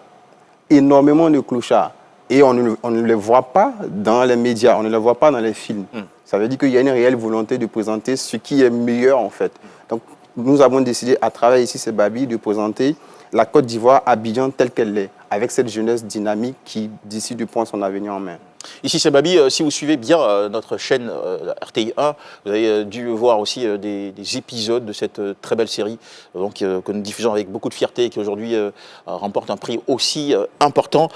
Énormément de clochards. Et on ne les voit pas dans les médias, on ne les voit pas dans les films. Ça veut dire qu'il y a une réelle volonté de présenter ce qui est meilleur en fait. Donc nous avons décidé à travers Ici c'est Babi de présenter la Côte d'Ivoire, Abidjan telle qu'elle est, avec cette jeunesse dynamique qui décide de prendre son avenir en main. Ici c'est Babi, si vous suivez bien notre chaîne RTI1, vous avez dû voir aussi des épisodes de cette très belle série que nous diffusons avec beaucoup de fierté et qui aujourd'hui remporte un prix aussi important.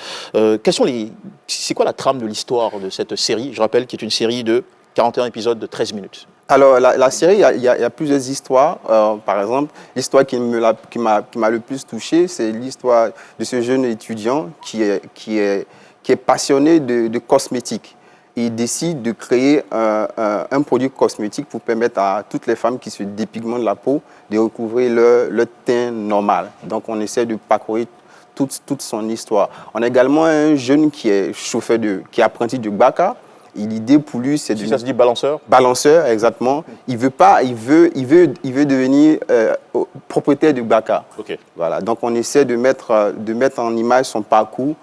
C'est quoi la trame de l'histoire de cette série? Je rappelle qu'il est une série de 41 épisodes de 13 minutes. Alors, la série, il y a plusieurs histoires. Par exemple, l'histoire qui m'a le plus touché, c'est l'histoire de ce jeune étudiant qui est passionné de cosmétiques. Il décide de créer un produit cosmétique pour permettre à toutes les femmes qui se dépigmentent la peau de recouvrir leur teint normal. Donc, on essaie de parcourir toute son histoire. On a également un jeune qui est qui est apprenti de Baka. L'idée pour lui, c'est de... Ça se dit balanceur? Balanceur, exactement. Il veut devenir propriétaire de Baka. Okay. Voilà. Donc, on essaie de mettre en image son parcours.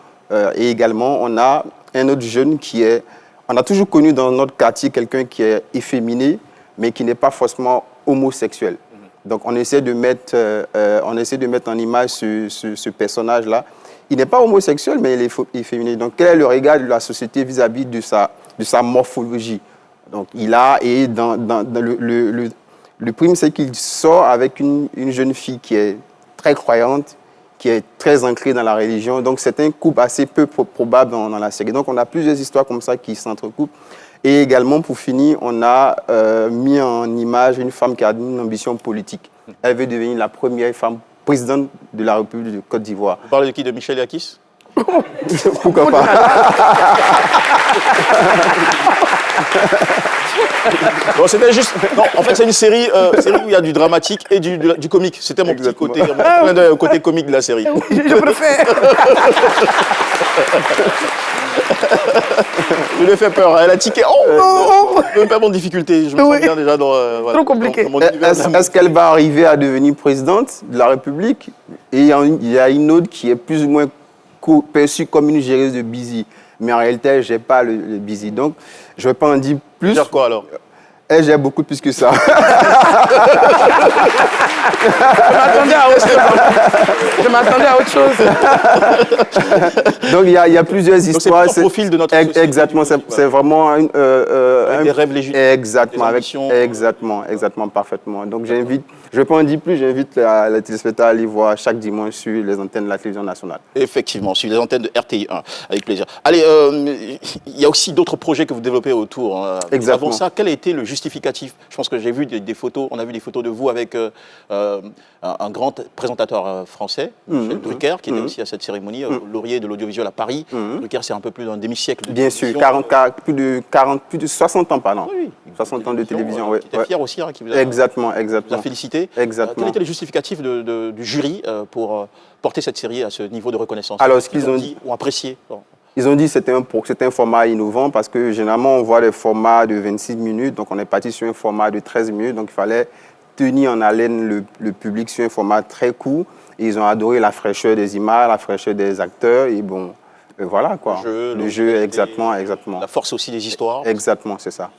Et également, on a un autre jeune on a toujours connu dans notre quartier quelqu'un qui est efféminé, mais qui n'est pas forcément homosexuel. Donc, on essaie de mettre en image ce personnage-là. Il n'est pas homosexuel, mais il est efféminé. Donc, quel est le regard de la société vis-à-vis de sa morphologie? Donc, le prime, c'est qu'il sort avec une jeune fille qui est très croyante, qui est très ancrée dans la religion. Donc, c'est un couple assez peu probable dans la série. Donc, on a plusieurs histoires comme ça qui s'entrecoupent. Et également, pour finir, on a mis en image une femme qui a une ambition politique. Elle veut devenir la première femme présidente de la République de Côte d'Ivoire. Vous parlez de qui? De Michel Yakis? Pourquoi pas? Bon, c'était juste... Non, en fait, c'est une série où il y a du dramatique et du comique. C'était mon petit côté, côté comique de la série. Je préfère. Je lui ai fait peur. Elle a tiqué. Je me mets pas en difficulté. Je me sens bien déjà dans... Trop compliqué. Est-ce qu'elle va arriver à devenir présidente de la République? Et il y a une autre qui est plus ou moins perçue comme une géreuse de busy. Mais en réalité, je n'ai pas le busy. Donc, je ne vais pas en dire plus. Dire quoi alors? Elle gère beaucoup plus que ça. Je m'attendais à autre chose. Donc il y a plusieurs histoires. C'est le profil de notre société. Exactement, c'est vraiment un des rêves légitimes. Exactement, exactement, parfaitement. Donc j'invite, je ne vais pas en dire plus, j'invite les téléspectateurs à aller voir chaque dimanche sur les antennes de la télévision nationale. Effectivement, sur les antennes de RTI1, avec plaisir. Allez, il y a aussi d'autres projets que vous développez autour. Exactement. Avant ça, quel a été le justificatif? Je pense que j'ai vu des photos, on a vu des photos de vous avec un grand présentateur français, Michel Drucker, qui était aussi à cette cérémonie, lauréat de l'audiovisuel à Paris. Drucker, c'est un peu plus d'un demi-siècle de Bien télévision. sûr, plus de 60 ans, pardon. Oui, 60 ans de télévision, oui. Qui était fier aussi, qui vous a, exactement. vous a félicité. Exactement. Quel était le justificatif du jury pour porter cette série à ce niveau de reconnaissance? Alors, ce qu'ils ont dit ou apprécié? Ils ont dit que c'était un format innovant parce que généralement, on voit des formats de 26 minutes. Donc, on est parti sur un format de 13 minutes. Donc, il fallait tenir en haleine le public sur un format très court. Et ils ont adoré la fraîcheur des images, la fraîcheur des acteurs. Et bon, voilà quoi. Le jeu, exactement. La force aussi des histoires. Exactement, c'est ça.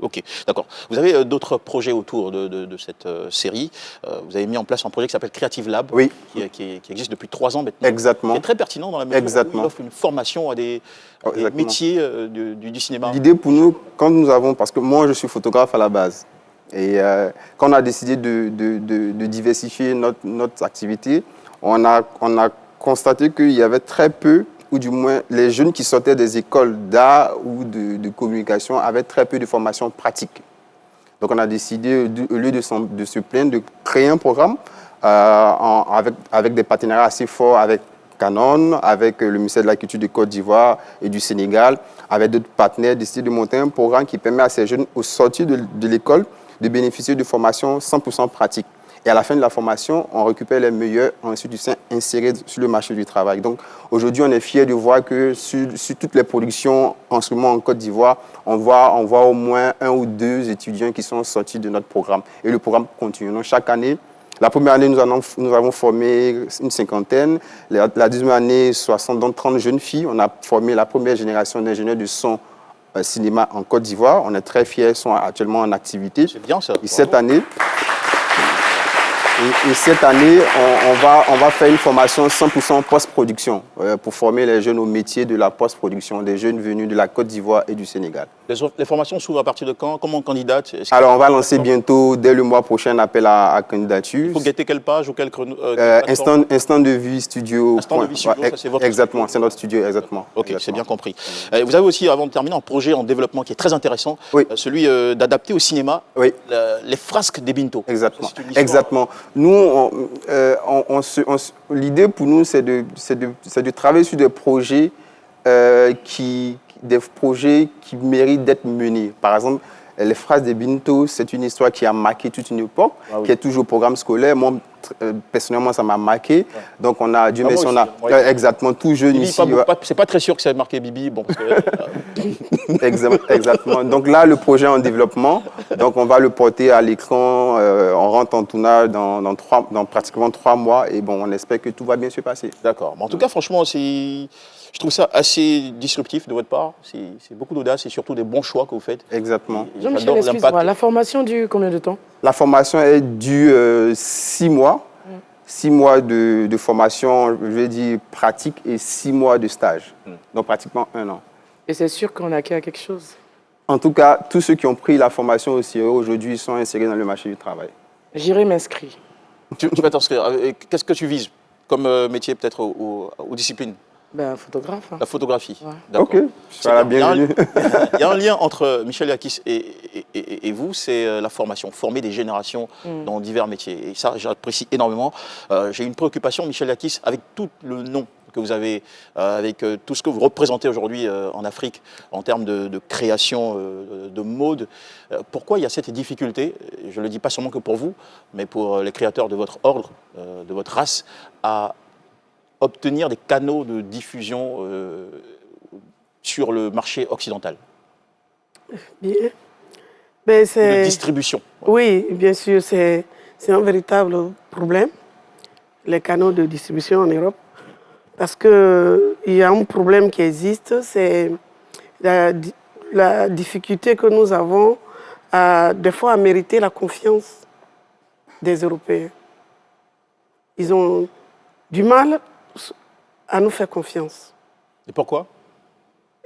Ok, d'accord. Vous avez d'autres projets autour de cette série. Vous avez mis en place un projet qui s'appelle Creative Lab, qui existe depuis 3 ans maintenant. Exactement. Qui est très pertinent dans la mesure où il offre une formation à des métiers du cinéma. L'idée pour nous, quand nous avons, parce que moi je suis photographe à la base, et quand on a décidé de diversifier notre activité, on a constaté qu'il y avait très peu, ou du moins les jeunes qui sortaient des écoles d'art ou de communication avaient très peu de formation pratique. Donc on a décidé, au lieu de se plaindre, de créer un programme avec des partenariats assez forts avec Canon, avec le ministère de la Culture de Côte d'Ivoire et du Sénégal, avec d'autres partenaires, décider de monter un programme qui permet à ces jeunes, au sortir de l'école, de bénéficier de formations 100% pratiques. Et à la fin de la formation, on récupère les meilleurs, ensuite ils sont insérés sur le marché du travail. Donc aujourd'hui, on est fiers de voir que sur toutes les productions en ce moment en Côte d'Ivoire, on voit au moins 1 ou 2 étudiants qui sont sortis de notre programme. Et le programme continue. Donc chaque année, la première année, nous avons formé une 50aine. La deuxième année, 60, donc 30 jeunes filles. On a formé la première génération d'ingénieurs de son cinéma en Côte d'Ivoire. On est très fiers, ils sont actuellement en activité. C'est bien ça. Et cette année, on va faire une formation 100% post-production pour former les jeunes au métier de la post-production, des jeunes venus de la Côte d'Ivoire et du Sénégal. Les formations s'ouvrent à partir de quand? Comment on candidate? Alors, on va lancer bientôt, dès le mois prochain, un appel à candidature. Il faut guetter quelle page ou quelle Instant de Vue Studio. Instant de Vue Studio, ça c'est votre exactement, c'est notre studio, exactement. Ok, c'est bien compris. Vous avez aussi, avant de terminer, un projet en développement qui est très intéressant, celui d'adapter au cinéma les frasques des Binto. Exactement. Nous, l'idée pour nous, c'est de travailler sur des projets qui méritent d'être menés. Par exemple, les phrases des Binto, c'est une histoire qui a marqué toute une époque, qui est toujours au programme scolaire. Moi, personnellement, ça m'a marqué. Donc, on a, Dieu merci, on a exactement tout jeune Bibi, ici. C'est pas très sûr que ça ait marqué Bibi. Bon, exactement. Donc là, le projet est en développement. Donc, on va le porter à l'écran. On rentre en tournage dans pratiquement 3 mois. Et bon, on espère que tout va bien se passer. D'accord. En tout cas, franchement, je trouve ça assez disruptif de votre part. C'est beaucoup d'audace et surtout des bons choix que vous faites. Exactement. Jean-Michel, excuse-moi, la formation dure combien de temps? La formation est due 6 mois. 6 mois de formation, je vais dire, pratique et 6 mois de stage. Donc pratiquement 1 an. Et c'est sûr qu'on acquiert quelque chose? En tout cas, tous ceux qui ont pris la formation au CIE aujourd'hui sont insérés dans le marché du travail. J'irai m'inscrire. Tu vas t'inscrire. Qu'est-ce que tu vises comme métier peut-être aux disciplines? Photographe. La photographie. Ouais. Ok, je serai la bienvenue. Il y a un lien entre Michel Yakis et vous, c'est la formation, former des générations dans divers métiers. Et ça, j'apprécie énormément. J'ai une préoccupation, Michel Yakis, avec tout le nom que vous avez, avec tout ce que vous représentez aujourd'hui en Afrique en termes de création de mode. Pourquoi il y a cette difficulté, je ne le dis pas seulement que pour vous, mais pour les créateurs de votre ordre, de votre race, à obtenir des canaux de diffusion sur le marché occidental? Bien. De distribution. Oui, bien sûr, c'est un véritable problème, les canaux de distribution en Europe. Parce qu'il y a un problème qui existe, c'est la difficulté que nous avons des fois à mériter la confiance des Européens. Ils ont du mal à nous faire confiance. Et pourquoi?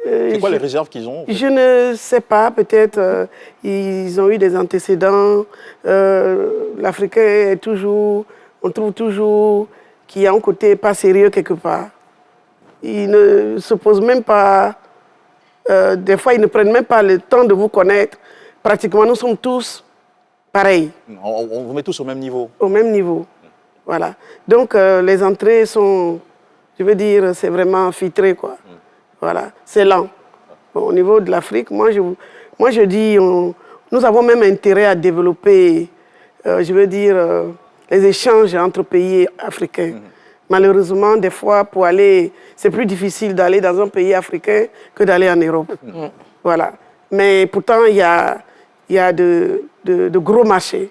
C'est quoi les réserves qu'ils ont en fait? Je ne sais pas, peut-être ils ont eu des antécédents. L'Africain est toujours, on trouve toujours qu'il y a un côté pas sérieux quelque part. Ils ne se posent même pas, des fois ils ne prennent même pas le temps de vous connaître. Pratiquement nous sommes tous pareils. On vous met tous au même niveau. Au même niveau, voilà. Donc les entrées sont, je veux dire, c'est vraiment filtré quoi. Voilà, c'est lent. Bon, au niveau de l'Afrique, moi je dis, nous avons même intérêt à développer, je veux dire, les échanges entre pays africains. Malheureusement, des fois, pour aller, c'est plus difficile d'aller dans un pays africain que d'aller en Europe. Voilà. Mais pourtant, il y a de gros marchés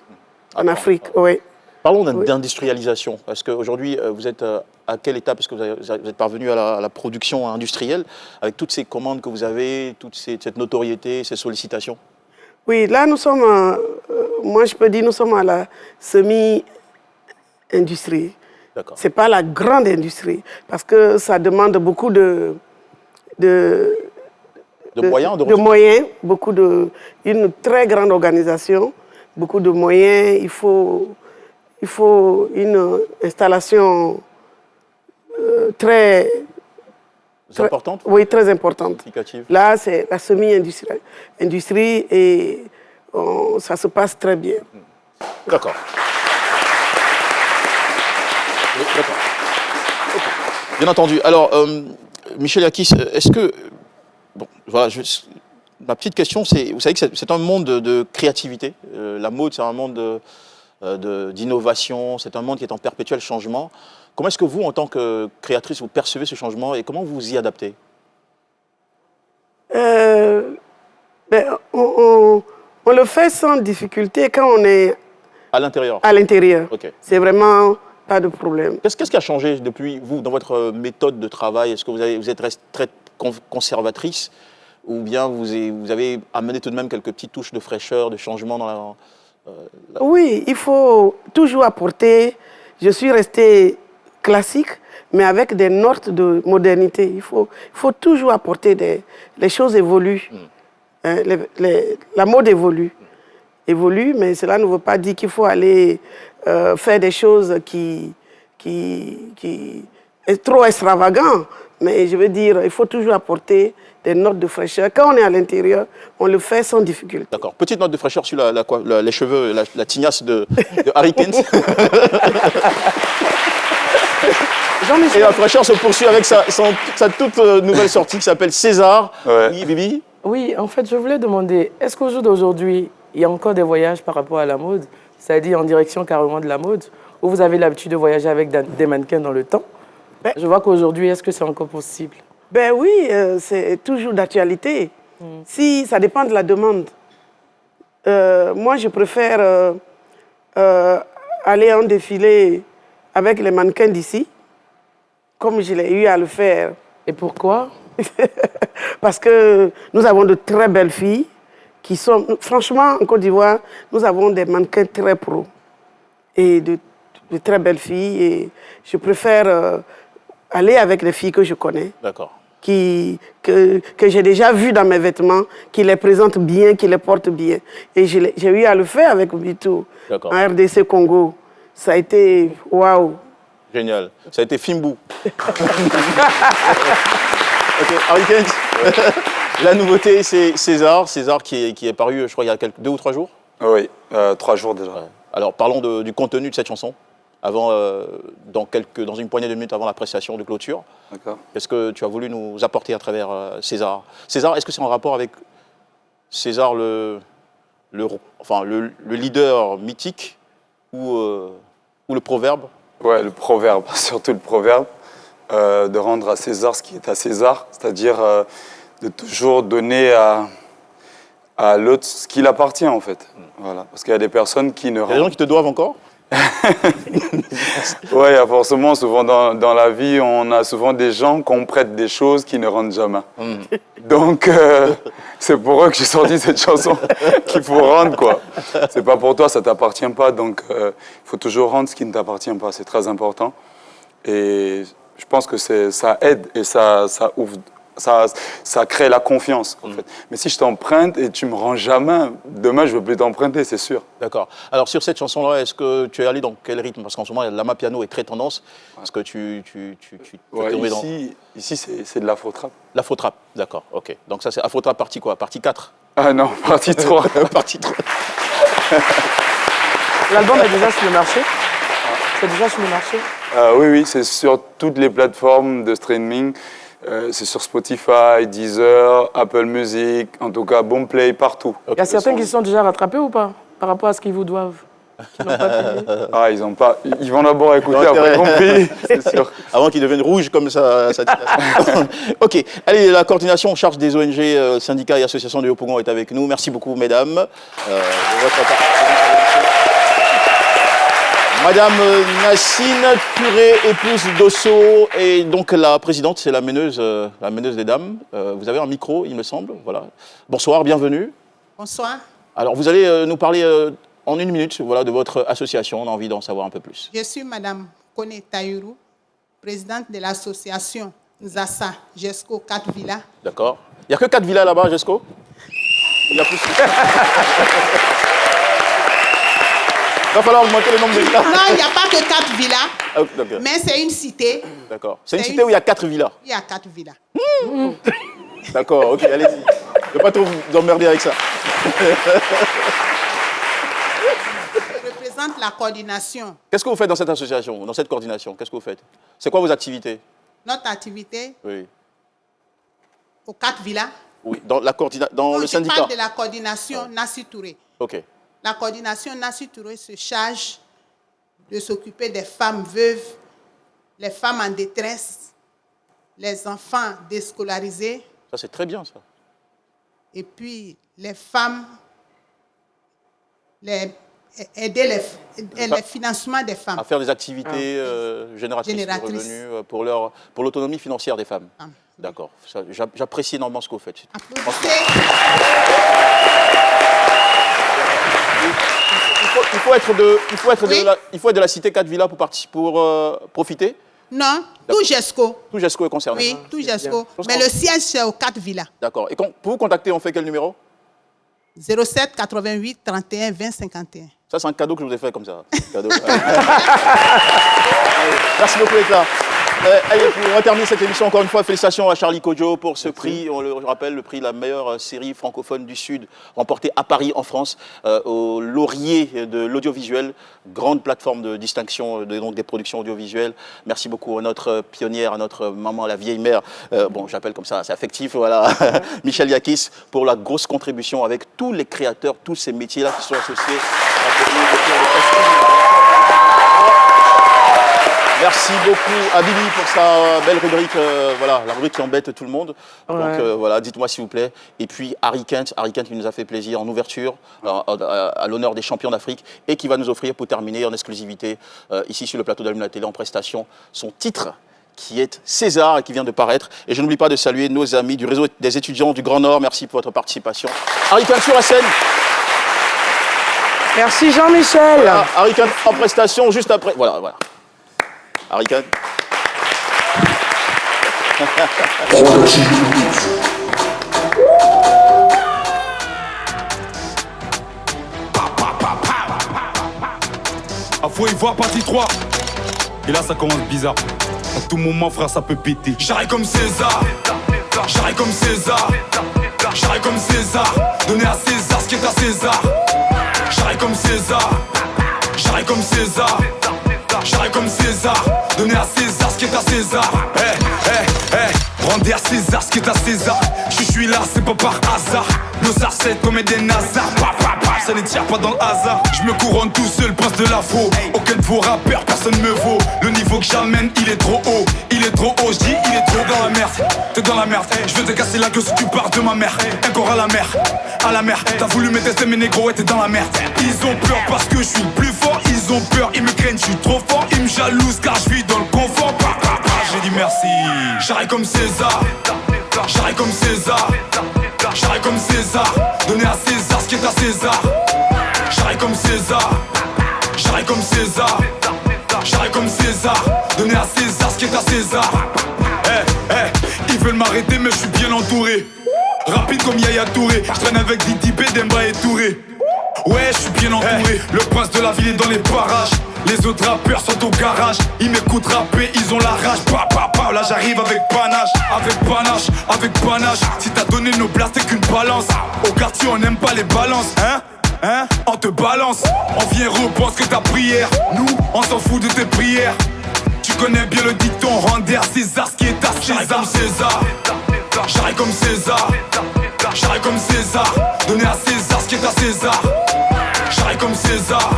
en Afrique. Oui. Parlons d'industrialisation, parce qu'aujourd'hui, vous êtes à quelle étape? Parce que vous êtes parvenu à la production industrielle, avec toutes ces commandes que vous avez, cette notoriété, ces sollicitations? Oui, là, nous sommes, moi je peux dire, nous sommes à la semi-industrie. Ce n'est pas la grande industrie, parce que ça demande beaucoup de moyens, une très grande organisation, beaucoup de moyens. Il faut une installation très importante. Oui, très importante. Là, c'est la semi-industrie et ça se passe très bien. D'accord. Bien entendu. Alors, Michel Yakis, est-ce que... Bon, voilà, ma petite question, c'est, vous savez que c'est un monde de créativité. La mode, c'est un monde d'innovation, c'est un monde qui est en perpétuel changement. Comment est-ce que vous, en tant que créatrice, vous percevez ce changement et comment vous vous y adaptez? On le fait sans difficulté quand on est à l'intérieur. À l'intérieur. Okay. C'est vraiment pas de problème. Qu'est-ce qui a changé depuis vous, dans votre méthode de travail? Est-ce que vous êtes restée très conservatrice ou bien vous avez amené tout de même quelques petites touches de fraîcheur, de changement dans la... Oui, il faut toujours apporter. Je suis restée classique, mais avec des notes de modernité. Il faut toujours apporter les choses évoluent. La mode évolue, mais cela ne veut pas dire qu'il faut aller faire des choses qui est trop extravagant. Mais je veux dire, il faut toujours apporter des notes de fraîcheur. Quand on est à l'intérieur, on le fait sans difficulté. D'accord. Petite note de fraîcheur sur les cheveux, la tignasse de Harry Kent. Et la fraîcheur se poursuit avec sa toute nouvelle sortie qui s'appelle César. Ouais. Oui, Bibi? Oui, en fait, je voulais demander, est-ce qu'au jour d'aujourd'hui, il y a encore des voyages par rapport à la mode, c'est-à-dire en direction carrément de la mode, ou vous avez l'habitude de voyager avec des mannequins dans le temps? Je vois qu'aujourd'hui, est-ce que c'est encore possible? Ben oui, c'est toujours d'actualité. Si ça dépend de la demande. Moi, je préfère aller en défilé avec les mannequins d'ici, comme je l'ai eu à le faire. Et pourquoi? Parce que nous avons de très belles filles qui sont... Franchement, en Côte d'Ivoire, nous avons des mannequins très pros et de très belles filles. Et je préfère aller avec les filles que je connais. D'accord. Que j'ai déjà vues dans mes vêtements, qui les présentent bien, qui les portent bien. Et j'ai eu à le faire avec Bitou en RDC Congo. Ça a été waouh. Génial. Ça a été Fimbou. Ok, Harry Kent. La nouveauté, c'est César. César qui est paru, je crois, il y a 2 ou 3 jours. Oui, 3 jours déjà. Ouais. Alors, parlons du contenu de cette chanson. Dans une poignée de minutes avant l'appréciation de clôture. Qu'est-ce que tu as voulu nous apporter à travers César? César, est-ce que c'est en rapport avec César, le leader mythique ou le proverbe? Ouais, le proverbe, surtout le proverbe, de rendre à César ce qui est à César, c'est-à-dire de toujours donner à l'autre ce qui l'appartient en fait. Voilà. Parce qu'il y a des personnes qui ne... Il y a des gens qui te doivent encore? Oui, forcément, souvent dans la vie, on a souvent des gens qu'on prête des choses qui ne rendent jamais. Donc, c'est pour eux que j'ai sorti cette chanson qu'il faut rendre, quoi. C'est pas pour toi, ça t'appartient pas. Donc, il faut toujours rendre ce qui ne t'appartient pas. C'est très important. Et je pense que ça aide et ça ouvre. Ça crée la confiance, en fait. Mais si je t'emprunte et tu me rends jamais, demain, je ne veux plus t'emprunter, c'est sûr. D'accord. Alors, sur cette chanson-là, est-ce que tu es allé dans quel rythme? Parce qu'en ce moment, l'ama piano est très tendance. Est-ce que ici, c'est de l'afro-trap. L'afro-trap, d'accord, ok. Donc ça, c'est afro-trap partie quoi? Partie 4? Ah non, partie 3. Partie 3. L'album est déjà sur le marché? C'est déjà sur le marché? Oui, c'est sur toutes les plateformes de streaming. C'est sur Spotify, Deezer, Apple Music, en tout cas Boomplay, partout. Il y a certains qui se sont déjà rattrapés ou pas par rapport à ce qu'ils vous doivent? Qui n'ont pas payé. Ah, ils n'ont pas. Ils vont d'abord écouter, après ils vont payer, c'est sûr. Avant qu'ils deviennent rouges comme ça. Ok, allez, la coordination en charge des ONG, syndicats et associations de Yopougon est avec nous. Merci beaucoup, mesdames. De votre Madame Nassine Puré, épouse d'Osso, et donc la présidente, c'est la meneuse des dames. Vous avez un micro, il me semble. Voilà. Bonsoir, bienvenue. Bonsoir. Alors, vous allez nous parler en 1 minute voilà, de votre association. On a envie d'en savoir un peu plus. Je suis Madame Kone Taïrou, présidente de l'association Nzassa Jesco 4 Villas. D'accord. Il n'y a que 4 villas là-bas, Jesco? Il y a plus. Il va falloir augmenter le nombre de villas. Non, il n'y a pas que 4 villas, Okay. mais c'est une cité. D'accord. C'est une cité où il y a 4 villas. Il y a 4 villas. D'accord, ok, allez-y. Je ne vais pas trop vous emmerder avec ça. Je représente la coordination. Qu'est-ce que vous faites dans cette association, dans cette coordination? Qu'est-ce que vous faites? C'est quoi vos activités? Notre activité Oui. aux 4 villas. Oui, dans le syndicat. Je parle de la coordination Nassi Touré. Ok. La coordination Nassi Touré se charge de s'occuper des femmes veuves, les femmes en détresse, les enfants déscolarisés. Ça, c'est très bien, ça. Et puis, les femmes, aider le financement des femmes. À faire des activités génératrices de revenus pour l'autonomie financière des femmes. D'accord. J'apprécie énormément ce que vous faites. Il faut être de la cité 4 villas pour profiter? Non, tout GESCO. Tout GESCO est concerné? Oui, tout GESCO. Mais le siège, c'est aux 4 villas. D'accord. Et pour vous contacter, on fait quel numéro? 07 88 31 20 51. Ça, c'est un cadeau que je vous ai fait comme ça. Cadeau. Merci beaucoup d'être là. Allez, on va terminer cette émission encore une fois. Félicitations à Charlie Kodjo pour ce prix. On le rappelle, le prix de la meilleure série francophone du Sud, remporté à Paris, en France, au Laurier de l'audiovisuel, grande plateforme de distinction donc des productions audiovisuelles. Merci beaucoup à notre pionnière, à notre maman, la vieille mère. Bon, j'appelle comme ça, c'est affectif, voilà. Michel Yakis pour la grosse contribution avec tous les créateurs, tous ces métiers-là qui sont associés à Merci beaucoup à Bibi pour sa belle rubrique, voilà, la rubrique qui embête tout le monde. Ouais. Donc voilà, dites-moi s'il vous plaît. Et puis Harry Kent qui nous a fait plaisir en ouverture, à l'honneur des champions d'Afrique, et qui va nous offrir pour terminer en exclusivité, ici sur le plateau d'Allume la télé en prestation, son titre qui est César et qui vient de paraître. Et je n'oublie pas de saluer nos amis du réseau des étudiants du Grand Nord. Merci pour votre participation. Harry Kent sur la scène. Merci Jean-Michel. Voilà, Harry Kent en prestation juste après. Voilà. Harry Kent. Faut y voir partie 3. Et là ça commence bizarre. À tout moment frère ça peut péter. J'arrive comme César. J'arrive comme César. J'arrive comme César. Donner à César ce qui est à César. J'arrive comme César. J'arrive comme César. J'arrive comme César. Donner à César ce qui est à César. Rendez à César ce qui est à César. Je suis là, c'est pas par hasard. Nos ancêtres comme des nazars. Ça ne tire pas dans le hasard. Je me couronne tout seul, prince de l'afro. Aucun de vos rappeurs, personne me vaut. Le niveau que j'amène, il est trop haut. Il est trop haut, je dis, il est trop dans la merde. T'es dans la merde, je veux te casser la gueule si tu pars de ma mère. Encore à la mer, t'as voulu me tester mes négros, ouais t'es dans la merde. Ils ont peur parce que je suis le plus fort. Ils ont peur, ils me comme César. J'arrête comme César. J'arrête comme César. Donner à César ce qui est à César. J'arrête comme César. J'arrête comme César. J'arrête comme César. Donner à César ce qui est à César. Ils veulent m'arrêter mais je suis bien entouré. Rapide comme Yaya Touré. Je traîne avec Didi B, Demba et Touré. Ouais, je suis bien entouré. Le prince de la ville est dans les parages. Les autres rappeurs sont au garage. Ils m'écoutent rapper, ils ont la rage. Là j'arrive avec panache. Avec panache, avec panache. Si t'as donné nos places, c'est qu'une balance. Au quartier on n'aime pas les balances. Hein, on te balance. On vient repense que ta prière. Nous, on s'en fout de tes prières. Tu connais bien le dicton, render à César ce qui est à César. J'arrête comme César. J'arrête comme César. J'arrête comme César. Donner à César ce qui est à César. J'arrête comme César.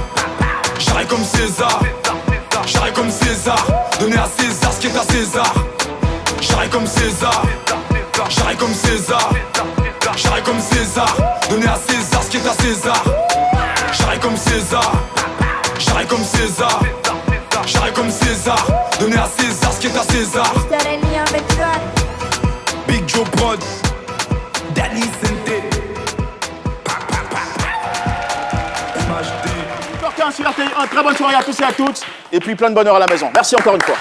J'arrête comme César. J'arrête comme César. Donner à César ce qui est à César. J'arrête comme César. J'arrête comme César. J'arrête comme César. Donner à César ce qui est à César. J'arrête comme César. J'arrête comme César. J'arrête comme César. Donner à César ce qui est à César. Big Joe Prod. Danny Sente. Très bonne soirée à tous et à toutes. Et puis plein de bonheur à la maison. Merci encore une fois.